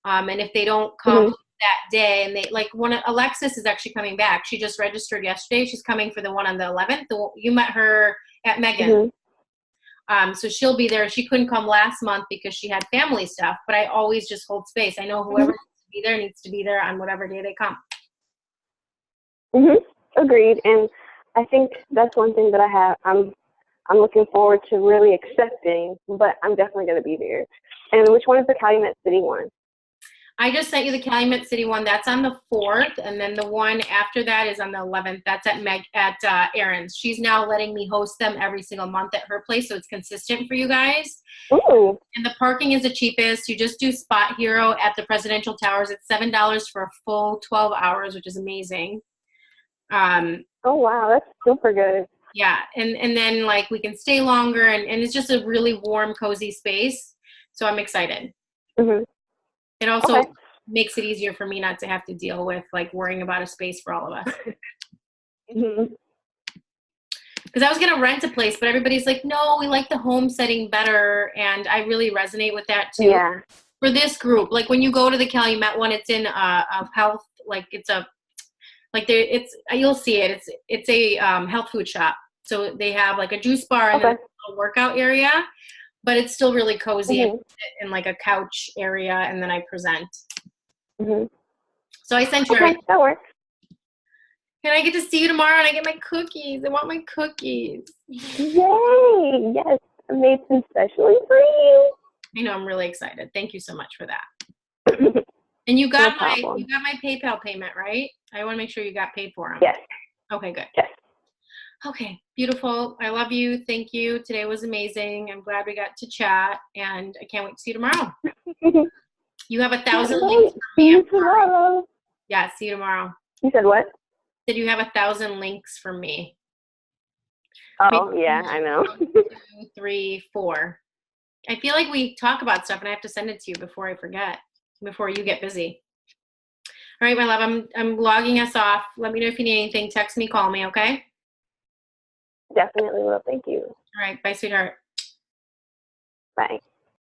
And if they don't come that day and Alexis is actually coming back. She just registered yesterday. She's coming for the one on the 11th. You met her at Megan. So she'll be there. She couldn't come last month because she had family stuff, but I always just hold space. I know whoever needs to be there on whatever day they come. Agreed. And I think that's one thing that I'm looking forward to really accepting, but I'm definitely going to be there. And which one is the Calumet City one? I just sent you the Calumet City one. That's on the 4th, and then the one after that is on the 11th. That's at Erin's. She's now letting me host them every single month at her place, so it's consistent for you guys. Ooh. And the parking is the cheapest. You just do Spot Hero at the Presidential Towers. It's $7 for a full 12 hours, which is amazing. Oh wow, that's super good. Yeah, and then like we can stay longer, and it's just a really warm, cozy space. So I'm excited. It also makes it easier for me not to have to deal with like worrying about a space for all of us. Because I was gonna rent a place, but everybody's like, no, we like the home setting better, and I really resonate with that too. Yeah. For this group, like when you go to the Calumet one, it's in a health, like it's a like there, you'll see it. It's a health food shop. So they have like a juice bar and then a workout area, but it's still really cozy in like a couch area, and then I present. So I sent you. Okay, that works. Can I get to see you tomorrow and I get my cookies? I want my cookies. Yay! Yes, I made some specially for you. I know, I'm really excited. Thank you so much for that. And you got my PayPal payment, right? I want to make sure you got paid for them. Yes. Okay, good. Yes. Okay, beautiful. I love you. Thank you. Today was amazing. I'm glad we got to chat, and I can't wait to see you tomorrow. You have 1,000 links for me. See you tomorrow. Yeah, see you tomorrow. You said what? Said you have 1,000 links for me. Oh, yeah, I know. 1, 2, 3, 4. I feel like we talk about stuff, and I have to send it to you before I forget, before you get busy. All right, my love, I'm logging us off. Let me know if you need anything. Text me, call me, okay? Definitely will. Thank you. All right, bye, sweetheart. Bye.